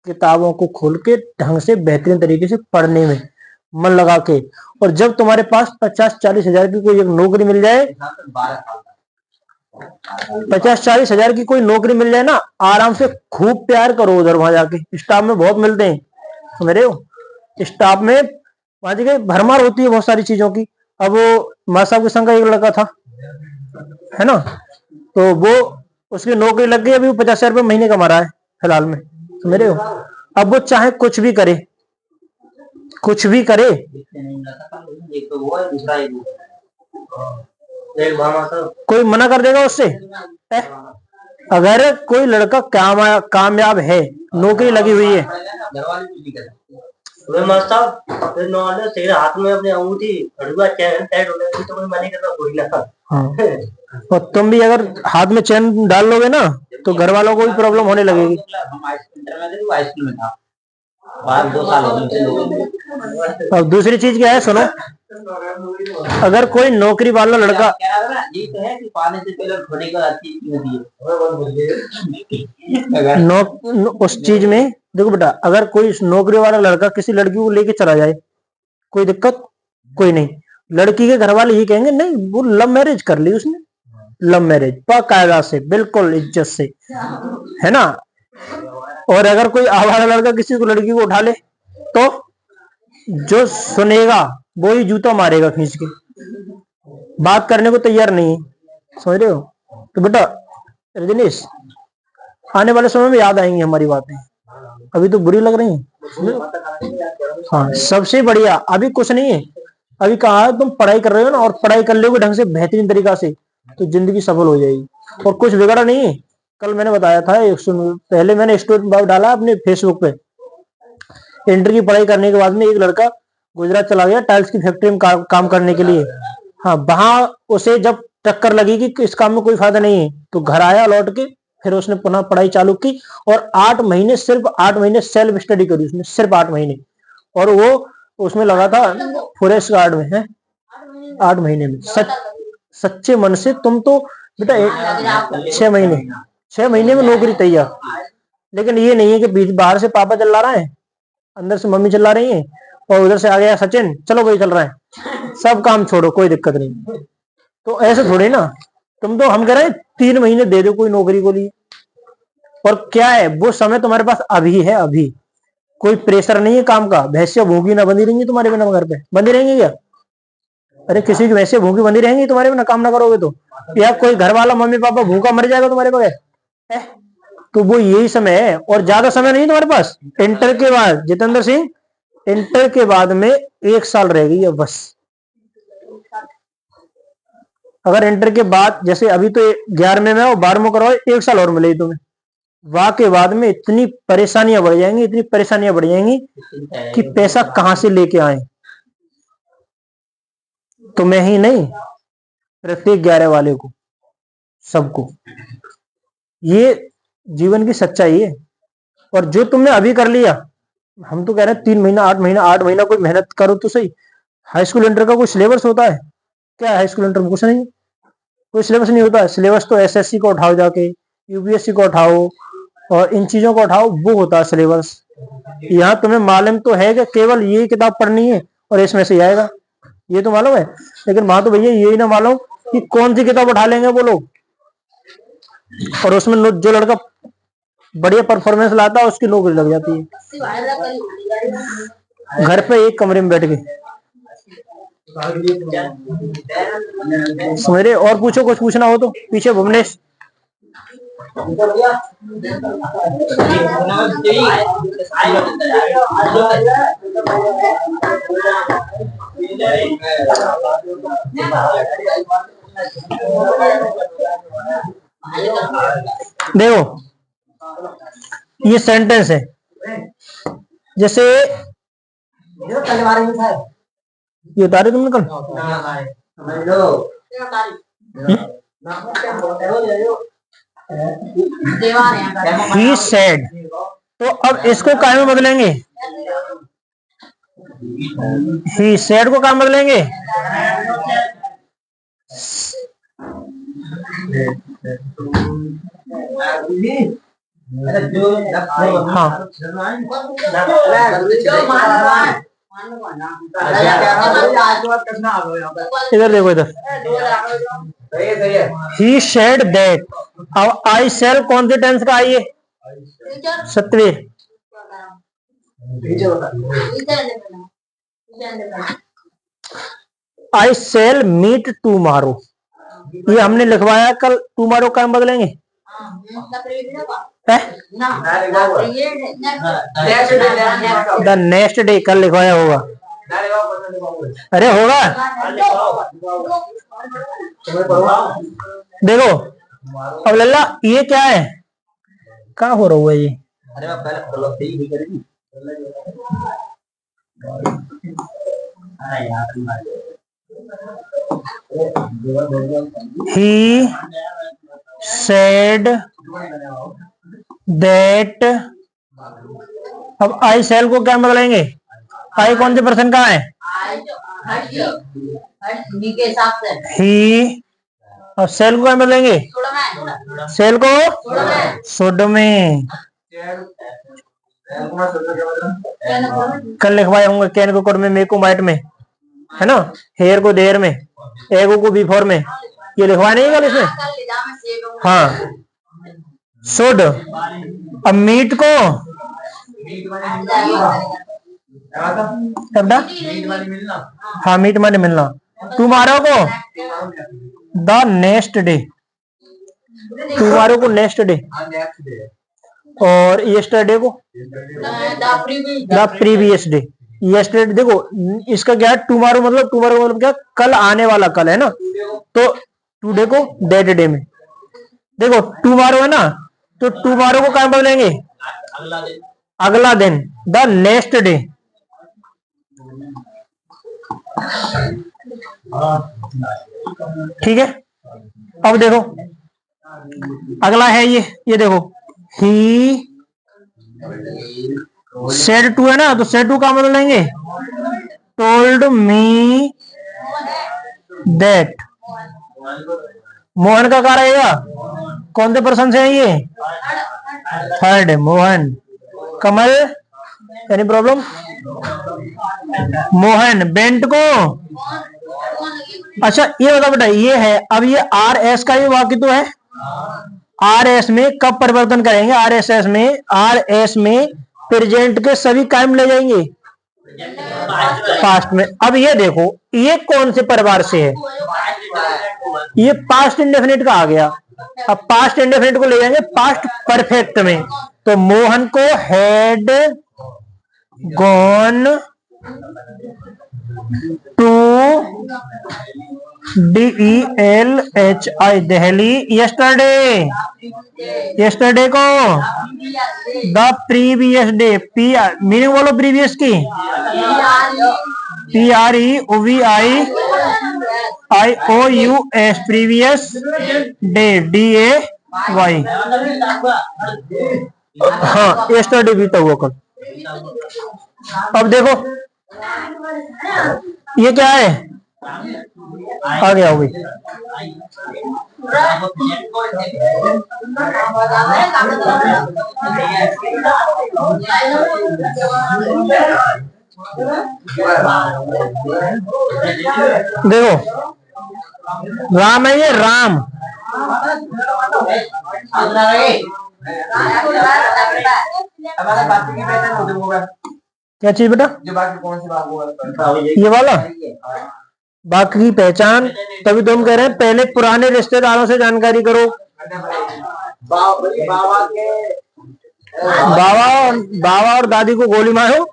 किताबों को खोल के ढंग से बेहतरीन तरीके से पढ़ने में मन लगा के। और जब तुम्हारे पास 50-40 हजार की कोई एक नौकरी मिल जाए, 12 साल 50-40 हजार की कोई नौकरी मिल जाए ना, आराम से खूब प्यार करो उधर, वहां जाके स्टाफ में बहुत मिलते हैं, समझ रहे हो। स्टाफ में वहां जगह भरमार होती है बहुत सारी चीजों की। अब वो माँ साहब के संग का एक लड़का था, है ना, तो वो उसकी नौकरी लग गई, अभी वो 50,000 रुपये महीने कमा रहा है फिलहाल में, समझ रहे हो। अब वो चाहे कुछ भी करे, कुछ भी करे, इससे नहीं रहता, एक तो वो है, दूसरा एक वो। एक भामा तो कोई मना कर देगा उससे। अगर कोई लड़का कामयाब है, नौकरी लगी हुई है, घर वाले कुछ नहीं कर सकते। वे मस्त साहब फिर नॉर्मल तेरे हाथ में अपनी अंगूठी अड़ुआ चैन टाइट हो गई तो कोई मना कर रहा कोई ना। हाँ, और तुम भी अगर हाथ में चैन डाल लोगे ना तो घर वालों को भी प्रॉब्लम होने लगेगी। हम इंटर में थे तो हाई स्कूल में था, बाहर 2 साल हो गए लोग। अब दूसरी चीज क्या है, सुनो, अगर कोई नौकरी वाला लड़का, क्या है ना, ये तो है कि पाने से पहले थोड़ी को अच्छी चीज होती है। उस चीज में देखो बेटा, अगर कोई नौकरी वाला लड़का किसी लड़की को लेके चला जाए, कोई दिक्कत कोई नहीं। लड़की के घर वाले ये कहेंगे नहीं वो लव मैरिज कर ली उसने, लव मैरिज बाकायदा से, बिल्कुल इज्जत से, है ना। और अगर कोई आवारा लड़का किसी को लड़की को उठा ले तो जो सुनेगा वो ही जूता मारेगा खींच के, बात करने को तैयार नहीं है, समझ रहे हो। तो बेटा रजनीश, आने वाले समय में याद आएंगी हमारी बातें, अभी तो बुरी लग रही है। हाँ, सबसे बढ़िया अभी कुछ नहीं है, अभी कहा तुम पढ़ाई कर रहे हो ना, और पढ़ाई कर लोगे ढंग से बेहतरीन तरीका से तो जिंदगी सफल हो जाएगी, और कुछ बिगड़ा नहीं है। कल मैंने बताया था, पहले मैंने स्टोरी डाला अपने फेसबुक पे, इंटर की पढ़ाई करने के बाद में एक लड़का गुजरात चला गया टाइल्स की फैक्ट्री में काम करने के लिए। हाँ, वहां उसे जब टक्कर लगी कि इस काम में कोई फायदा नहीं है तो घर आया लौट के, फिर उसने पुनः पढ़ाई चालू की, और 8 महीने, सिर्फ 8 महीने सेल्फ स्टडी करी उसने, सिर्फ 8 महीने, और वो उसमें लगा था फॉरेस्ट गार्ड में है। 8 महीने में सच्चे मन से तुम तो बेटा 6 महीने में नौकरी तैयार। लेकिन ये नहीं है कि बाहर से पापा चला रहा है, अंदर से मम्मी चला रही है, और उधर से आ गया सचिन चलो भाई चल रहा है, सब काम छोड़ो कोई दिक्कत नहीं। तो ऐसे थोड़ी ना, तुम तो हम कह रहे हैं 3 महीने दे दो कोई नौकरी को लिए, और क्या है वो समय तुम्हारे पास अभी है, अभी कोई प्रेशर नहीं है काम का। भैंसिया भूखी ना बंधी रहेंगी तुम्हारे बिना घर पे, बंधी रहेंगी क्या? अरे किसी की भैंसिया भूखी बंधी रहेंगी तुम्हारे बिना काम ना करोगे तो? या कोई घर वाला मम्मी पापा भूखा मर जाएगा तुम्हारे बगैर? तो वो यही समय है, और ज्यादा समय नहीं तुम्हारे पास। इंटर के बाद जितेंद्र सिंह, इंटर के बाद में 1 साल रह गई है बस। अगर इंटर के बाद, जैसे अभी तो 11वें में और 12वें करवाओ, 1 साल और मिलेगी तुम्हें, वाह के बाद में इतनी परेशानियां बढ़ जाएंगी, इतनी परेशानियां बढ़ जाएंगी कि पैसा कहां से लेके आए। तो मैं ही नहीं, प्रत्येक 11 वाले को, सबको, ये जीवन की सच्चाई है। और जो तुमने अभी कर लिया, हम तो कह रहे हैं 3 महीना 8 महीना 8 महीना कोई मेहनत करो तो सही। हाई स्कूल इंटर का कोई सिलेबस होता है क्या? हाई स्कूल इंटर में कुछ नहीं, कोई सिलेबस नहीं होता है। सिलेबस तो एसएससी को उठाओ, जाके यूपीएससी को उठाओ, और इन चीजों को उठाओ, वो होता है सिलेबस। यहाँ तुम्हें मालूम तो है कि केवल ये किताब पढ़नी है और इसमें से आएगा, ये तो मालूम है। लेकिन वहां तो भैया यही ना मालूम कि कौन सी किताब उठा लेंगे वो लोग, और उसमें जो लड़का बढ़िया परफॉर्मेंस लाता है उसकी नौकरी लग जाती है घर पे एक कमरे में बैठ के। मेरे और पूछो, कुछ पूछना हो तो पीछे भुवनेश। देखो ये सेंटेंस है, जैसे ये उतारे तुमने कल। He said, तो अब इसको काय में बदलेंगे? He said को काय में बदलेंगे? हाँ इधर देखो, इधर He said that। अब I shall कौन से टेंस का आई है? Satvir. I shall meet tomorrow, ये हमने लिखवाया कल, tomorrow का हम बदलेंगे। द नेक्स्ट डे कल लिखवाया होगा। अरे होगा, देखो अब लल्ला ये क्या है, क्या हो रहा है ये? He said that। अब आई सेल को क्या बदलेंगे? आई कौन से पर्सन का है? ही। अब सेल को क्या बदलेंगे? सेल को शुड में। कल लिखवाए होंगे कैन को कोड में, मे को माइट में, है ना, हेयर को देर में, एगो को बिफोर में, ये लिखवाए नहीं कल इसमें। हाँ शुड। अब मीट को हाँ मीट माने मिलना। टुमारो को द नेक्स्ट डे, टुमारो को नेक्स्ट डे, और यस्टरडे को द प्रीवियस डे। यस्टरडे देखो इसका क्या है, टुमारो मतलब, टुमारो मतलब क्या, कल आने वाला, कल है ना, तो टुडे को दैट डे में। देखो टुमारो है ना, तो टुमारो को क्या बदलेंगे? अगला दिन, द नेक्स्ट डे। ठीक है। अब देखो अगला है ये देखो, ही सेड टू है ना, तो सेड टू का मतलब लेंगे टोल्ड मी दैट। मोहन का क्या रहेगा? कौन से पर्सन से है ये? थर्ड है मोहन। कमल, एनी प्रॉब्लम? मोहन। बेंट को, अच्छा ये बता बेटा, ये है, अब ये आर एस का भी वाक्य तो है। आर एस में कब परिवर्तन करेंगे? आर एस एस में, आर एस में प्रेजेंट के सभी कायम ले जाएंगे पास्ट में। अब ये देखो ये कौन से परिवार से है? ये पास्ट इंडेफिनिट का आ गया। अब पास्ट इंडेफिनिट को ले जाएंगे पास्ट परफेक्ट में, तो मोहन को had gone to DELHI Delhi yesterday. Yesterday को द प्रीवियस डे। पी मीनिंग बोलो प्रीवियस की, PREVIOUS प्रीवियस डे, DAY। हाँ यस्टरडे बीता हुआ कल। अब देखो ये क्या है? आ गया हो गई। देखो राम है ये, राम। क्या चीज बेटा? ये वाला वाक्य की पहचान। तभी तो हम कह रहे हैं पहले पुराने रिश्तेदारों से जानकारी करो। बाबा और दादी को गोली मारो।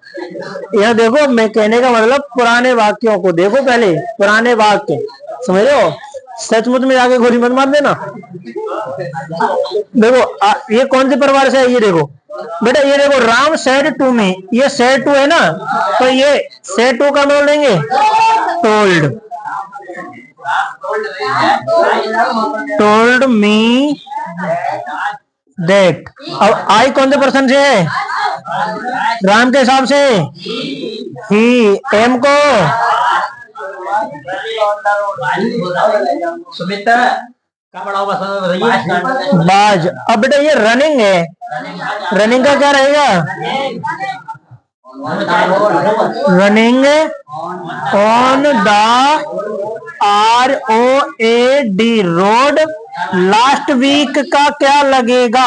यह देखो, मैं कहने का मतलब पुराने वाक्यों को देखो, पहले पुराने वाक्य समझ रहे हो। सचमुच में जाके गोली मत मार देना। देखो ये कौन से परिवार से है, ये देखो बेटा, ये देखो राम सेड टू मी, ये सेड टू है ना, तो ये सेड टू का मतलब लेंगे टोल्ड। Told me that. अब आई कौन से पर्सन से है? राम के हिसाब से ही। एम को सुमित्रा का बड़ा बाज। अब बेटा ये रनिंग है, रनिंग का क्या रहेगा? Running on the ROAD road last week का क्या लगेगा?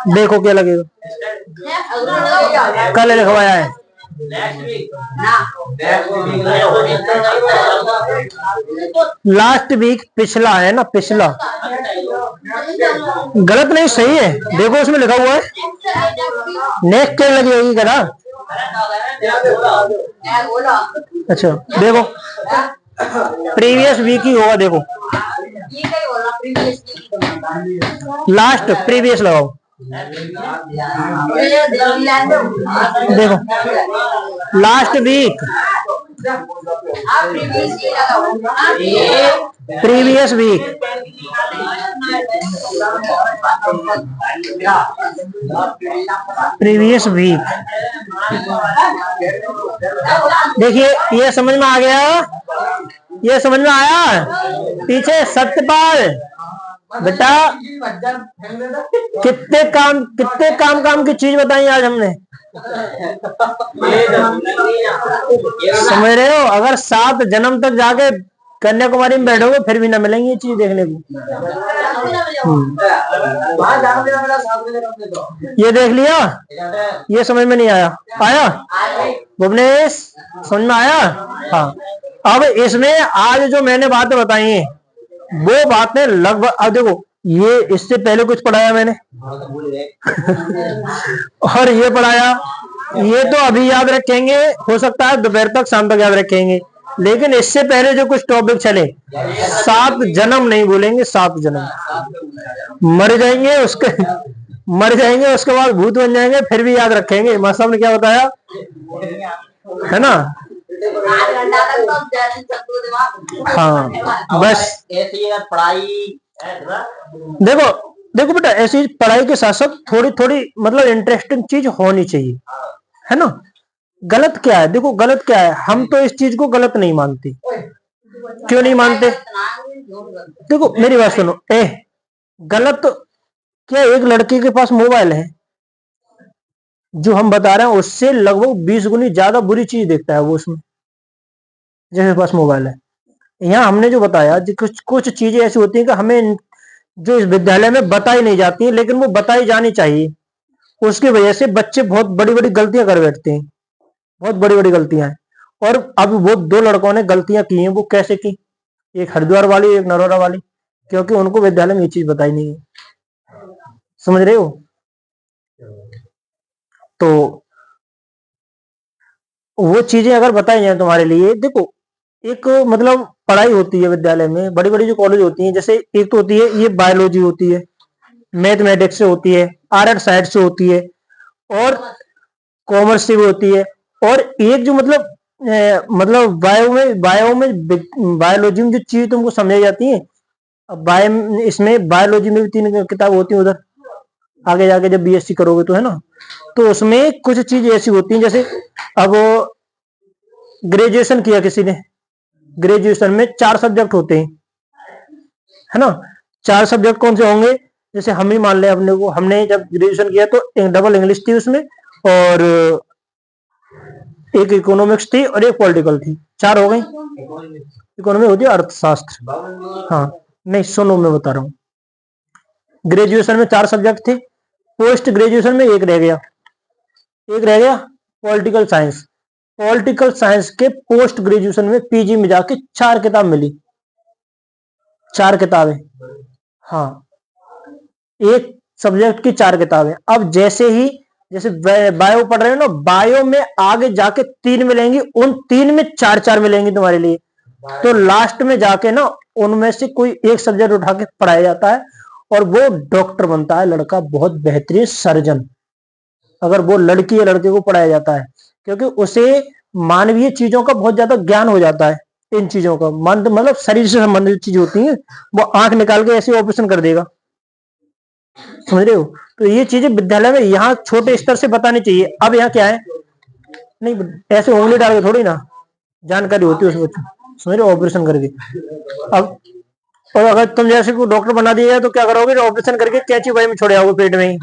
देखो क्या लगेगा, कल लिखवाया है। लास्ट वीक पिछला है ना, पिछला। गलत नहीं, सही है। देखो उसमें लिखा हुआ है नेक्स्ट क्या लगेगी करा। अच्छा देखो, प्रीवियस वीक ही होगा। देखो लास्ट प्रीवियस लगाओ। देखो last week, previous week. Previous week. देखिए ये समझ में आ गया, ये समझ में आया। पीछे सत्यपाल बेटा कितने काम की चीज बताई आज हमने, समझ रहे हो। अगर 7 जन्म तक जाके कन्याकुमारी में बैठोगे फिर भी ना मिलेंगी ये चीज देखने को। ये देख लिया, ये समझ में नहीं आया? आया भुवनेश, समझ में आया? हाँ। अब इसमें आज जो मैंने बातें बताई हैं वो बातें लगभग, अब देखो ये इससे पहले कुछ पढ़ाया मैंने और ये पढ़ाया, ये तो अभी याद रखेंगे, हो सकता है दोपहर तक शाम तक याद रखेंगे। लेकिन इससे पहले जो कुछ टॉपिक चले, 7 जन्म नहीं भूलेंगे। 7 जन्म मर जाएंगे, उसके बाद भूत बन जाएंगे, फिर भी याद रखेंगे। मास्टर साहब ने क्या बताया है ना। हाँ बस पढ़ाई। देखो बेटा, ऐसी पढ़ाई के साथ साथ थोड़ी थोड़ी मतलब इंटरेस्टिंग चीज होनी चाहिए, है ना। गलत क्या है? देखो गलत क्या है, हम तो इस चीज को गलत नहीं मानते। क्यों नहीं मानते? देखो मेरी बात सुनो। गलत क्या, एक लड़के के पास मोबाइल है, जो हम बता रहे हैं उससे लगभग 20 गुनी ज्यादा बुरी चीज देखता है वो उसमें, जिसके पास मोबाइल है। यहाँ हमने जो बताया, कुछ चीजें ऐसी होती हैं कि हमें जो इस विद्यालय में बताई नहीं जाती हैं, लेकिन वो बताई जानी चाहिए। उसकी वजह से बच्चे बहुत बड़ी बड़ी गलतियां कर बैठते हैं, बहुत बड़ी बड़ी गलतियां हैं। और अब वो 2 लड़कों ने गलतियां की हैं। वो कैसे की? एक हरिद्वार वाली, एक नरोरा वाली, क्योंकि उनको विद्यालय में ये चीज बताई नहीं है। समझ रहे हो? तो वो चीजें अगर बताई जाए तुम्हारे लिए, देखो एक मतलब पढ़ाई होती है विद्यालय में, बड़ी बड़ी जो कॉलेज होती हैं, जैसे एक तो होती है ये बायोलॉजी होती है, मैथमेटिक्स से होती है, आर्ट साइंस से होती है, और कॉमर्स से भी होती है। और एक जो मतलब बायोलॉजी में जो चीज तुमको समझाई जाती है, इसमें बायोलॉजी में भी 3 किताब होती है उधर, आगे जाके जब बीएससी करोगे तो, है ना। तो उसमें कुछ चीज ऐसी होती हैं, जैसे अब ग्रेजुएशन किया किसी ने, ग्रेजुएशन में 4 सब्जेक्ट होते हैं, है ना। 4 सब्जेक्ट कौन से होंगे? जैसे हम ही मान लें, हमने जब ग्रेजुएशन किया तो एक डबल इंग्लिश थी उसमें, और एक इकोनॉमिक्स थी और एक पॉलिटिकल थी, 4 हो गई। इकोनॉमी होती है अर्थशास्त्र। हाँ नहीं सुनो, मैं बता रहा हूँ, ग्रेजुएशन में 4 सब्जेक्ट थे, पोस्ट ग्रेजुएशन में एक रह गया, पॉलिटिकल साइंस। पॉलिटिकल साइंस के पोस्ट ग्रेजुएशन में पीजी में जाके 4 किताब मिली, 4 किताबें। हाँ एक सब्जेक्ट की 4 किताबें। अब जैसे बायो पढ़ रहे हो ना, बायो में आगे जाके 3 मिलेंगी, उन 3 में 4 मिलेंगी तुम्हारे लिए। तो लास्ट में जाके ना उनमें से कोई एक सब्जेक्ट उठा के पढ़ाया जाता है और वो डॉक्टर बनता है लड़का, बहुत बेहतरीन सर्जन। अगर वो लड़की या लड़के को पढ़ाया जाता है, क्योंकि उसे मानवीय चीजों का बहुत ज्यादा ज्ञान हो जाता है। इन चीजों का मतलब शरीर से संबंधित चीज होती है, वो आंख निकाल के ऐसे ऑपरेशन कर देगा, समझ रहे हो। तो ये चीजें विद्यालय में यहाँ छोटे स्तर से बतानी चाहिए। अब यहाँ क्या है, नहीं ऐसे उंगली डाल के थोड़ी ना जानकारी होती है उस बच्चों, समझ रहे हो, ऑपरेशन करके। अब और अगर तुम जैसे को डॉक्टर बना दिया है तो क्या करोगे, ऑपरेशन करके कैंची वही में छोड़े आओगे पेट में ही।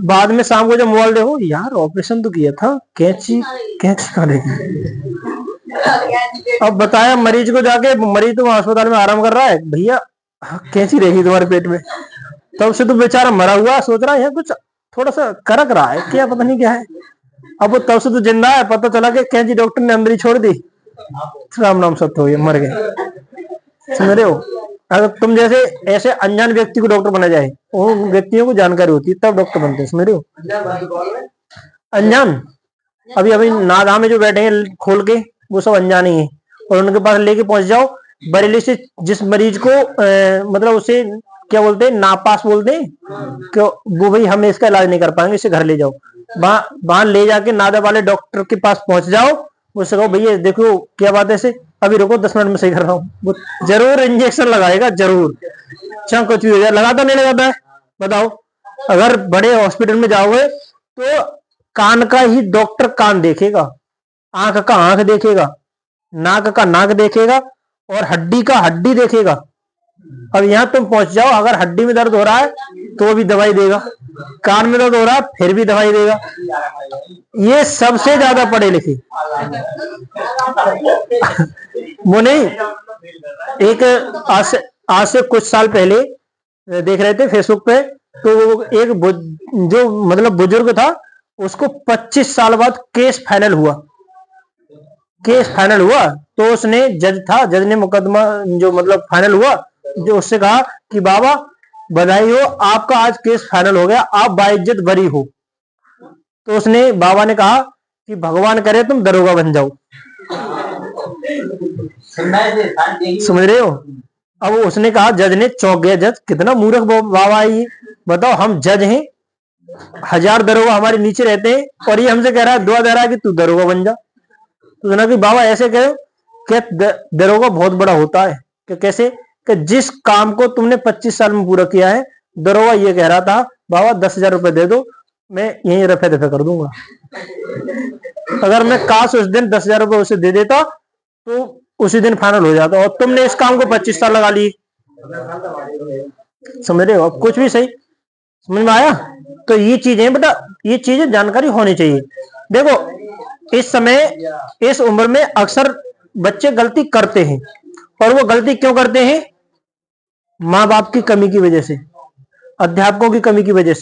बाद में शाम को जब मोबाइल देखो, यार ऑपरेशन तो किया था, कैंची कहाँ देखी। अब बताया मरीज को जाके, मरीज तो अस्पताल में आराम कर रहा है, भैया कैंची रहेगी तुम्हारे पेट में। तब से तो बेचारा मरा हुआ सोच रहा है कुछ थोड़ा सा करक रहा है, क्या पता नहीं क्या है। अब वो तब से तो जिंदा है, पता चला कि कैंची डॉक्टर ने अंदर ही छोड़ दी, राम नाम सत्य हो, ये मर गए, समझ रहे हो। अगर तुम जैसे ऐसे अनजान व्यक्ति को डॉक्टर बना जाए, उन व्यक्तियों को जानकारी होती है तब डॉक्टर बनते हैं, समझ रहे हो। अनजान अभी नादा में जो बैठे हैं खोल के, वो सब अनजान ही है। और उनके पास लेके पहुंच जाओ बरेली से, जिस मरीज को मतलब उसे क्या बोलते हैं, नापास बोलते हैं, क्यों वो भाई हम इसका इलाज नहीं कर पाएंगे, इसे घर ले जाओ। वहां ले जाके नादा वाले डॉक्टर के पास पहुंच जाओ, उससे कहो भैया देखो क्या बात है, इसे अभी रुको 10 मिनट में सही कर रहा हूँ। वो जरूर इंजेक्शन लगाएगा, जरूर, चाहे कुछ भी हो जाए। लगाता नहीं लगाता है बताओ। अगर बड़े हॉस्पिटल में जाओगे तो कान का ही डॉक्टर कान देखेगा, आंख का आंख देखेगा, नाक का नाक देखेगा और हड्डी का हड्डी देखेगा। अब यहाँ तुम पहुंच जाओ, अगर हड्डी में दर्द हो रहा है तो भी दवाई देगा, कान में दर्द हो रहा है फिर भी दवाई देगा। ये सबसे ज्यादा पढ़े लिखे। वो नहीं, एक आज से कुछ साल पहले देख रहे थे फेसबुक पे, तो एक जो मतलब बुजुर्ग था, उसको 25 साल बाद केस फाइनल हुआ। तो उसने जज ने मुकदमा जो मतलब फाइनल हुआ, जो उससे कहा कि बाबा बधाई हो, आपका आज केस फाइनल हो गया, आप बाइज्जत बरी हो। तो उसने बाबा ने कहा कि भगवान करे तुम दरोगा बन जाओ, समझ रहे हो। अब उसने कहा, जज ने चौंक गया, जज कितना मूर्ख बाबा है ये, बताओ हम जज हैं, 1000 दरोगा हमारे नीचे रहते हैं और ये हमसे कह रहा है, दुआ दे रहा है कि तू दरोगा बन जा। तो सुना कि बाबा ऐसे कहो कि दरोगा बहुत बड़ा होता है, कि कैसे, कि जिस काम को तुमने 25 साल में पूरा किया है। दरोगा ये कह रहा था, बाबा 10,000 रुपए दे दो, मैं यहीं रफे दफे कर दूंगा। अगर मैं काश उस दिन 10,000 रुपए उसे दे देता तो उसी दिन फाइनल हो जाता, और तुमने इस काम को 25 साल लगा लिए, समझ रहे हो। अब कुछ भी सही समझ में आया। तो ये चीजें बेटा, ये चीजें जानकारी होनी चाहिए। देखो इस समय इस उम्र में अक्सर बच्चे गलती करते हैं, और वो गलती क्यों करते हैं, माँ बाप की कमी की वजह से, अध्यापकों की कमी की वजह से।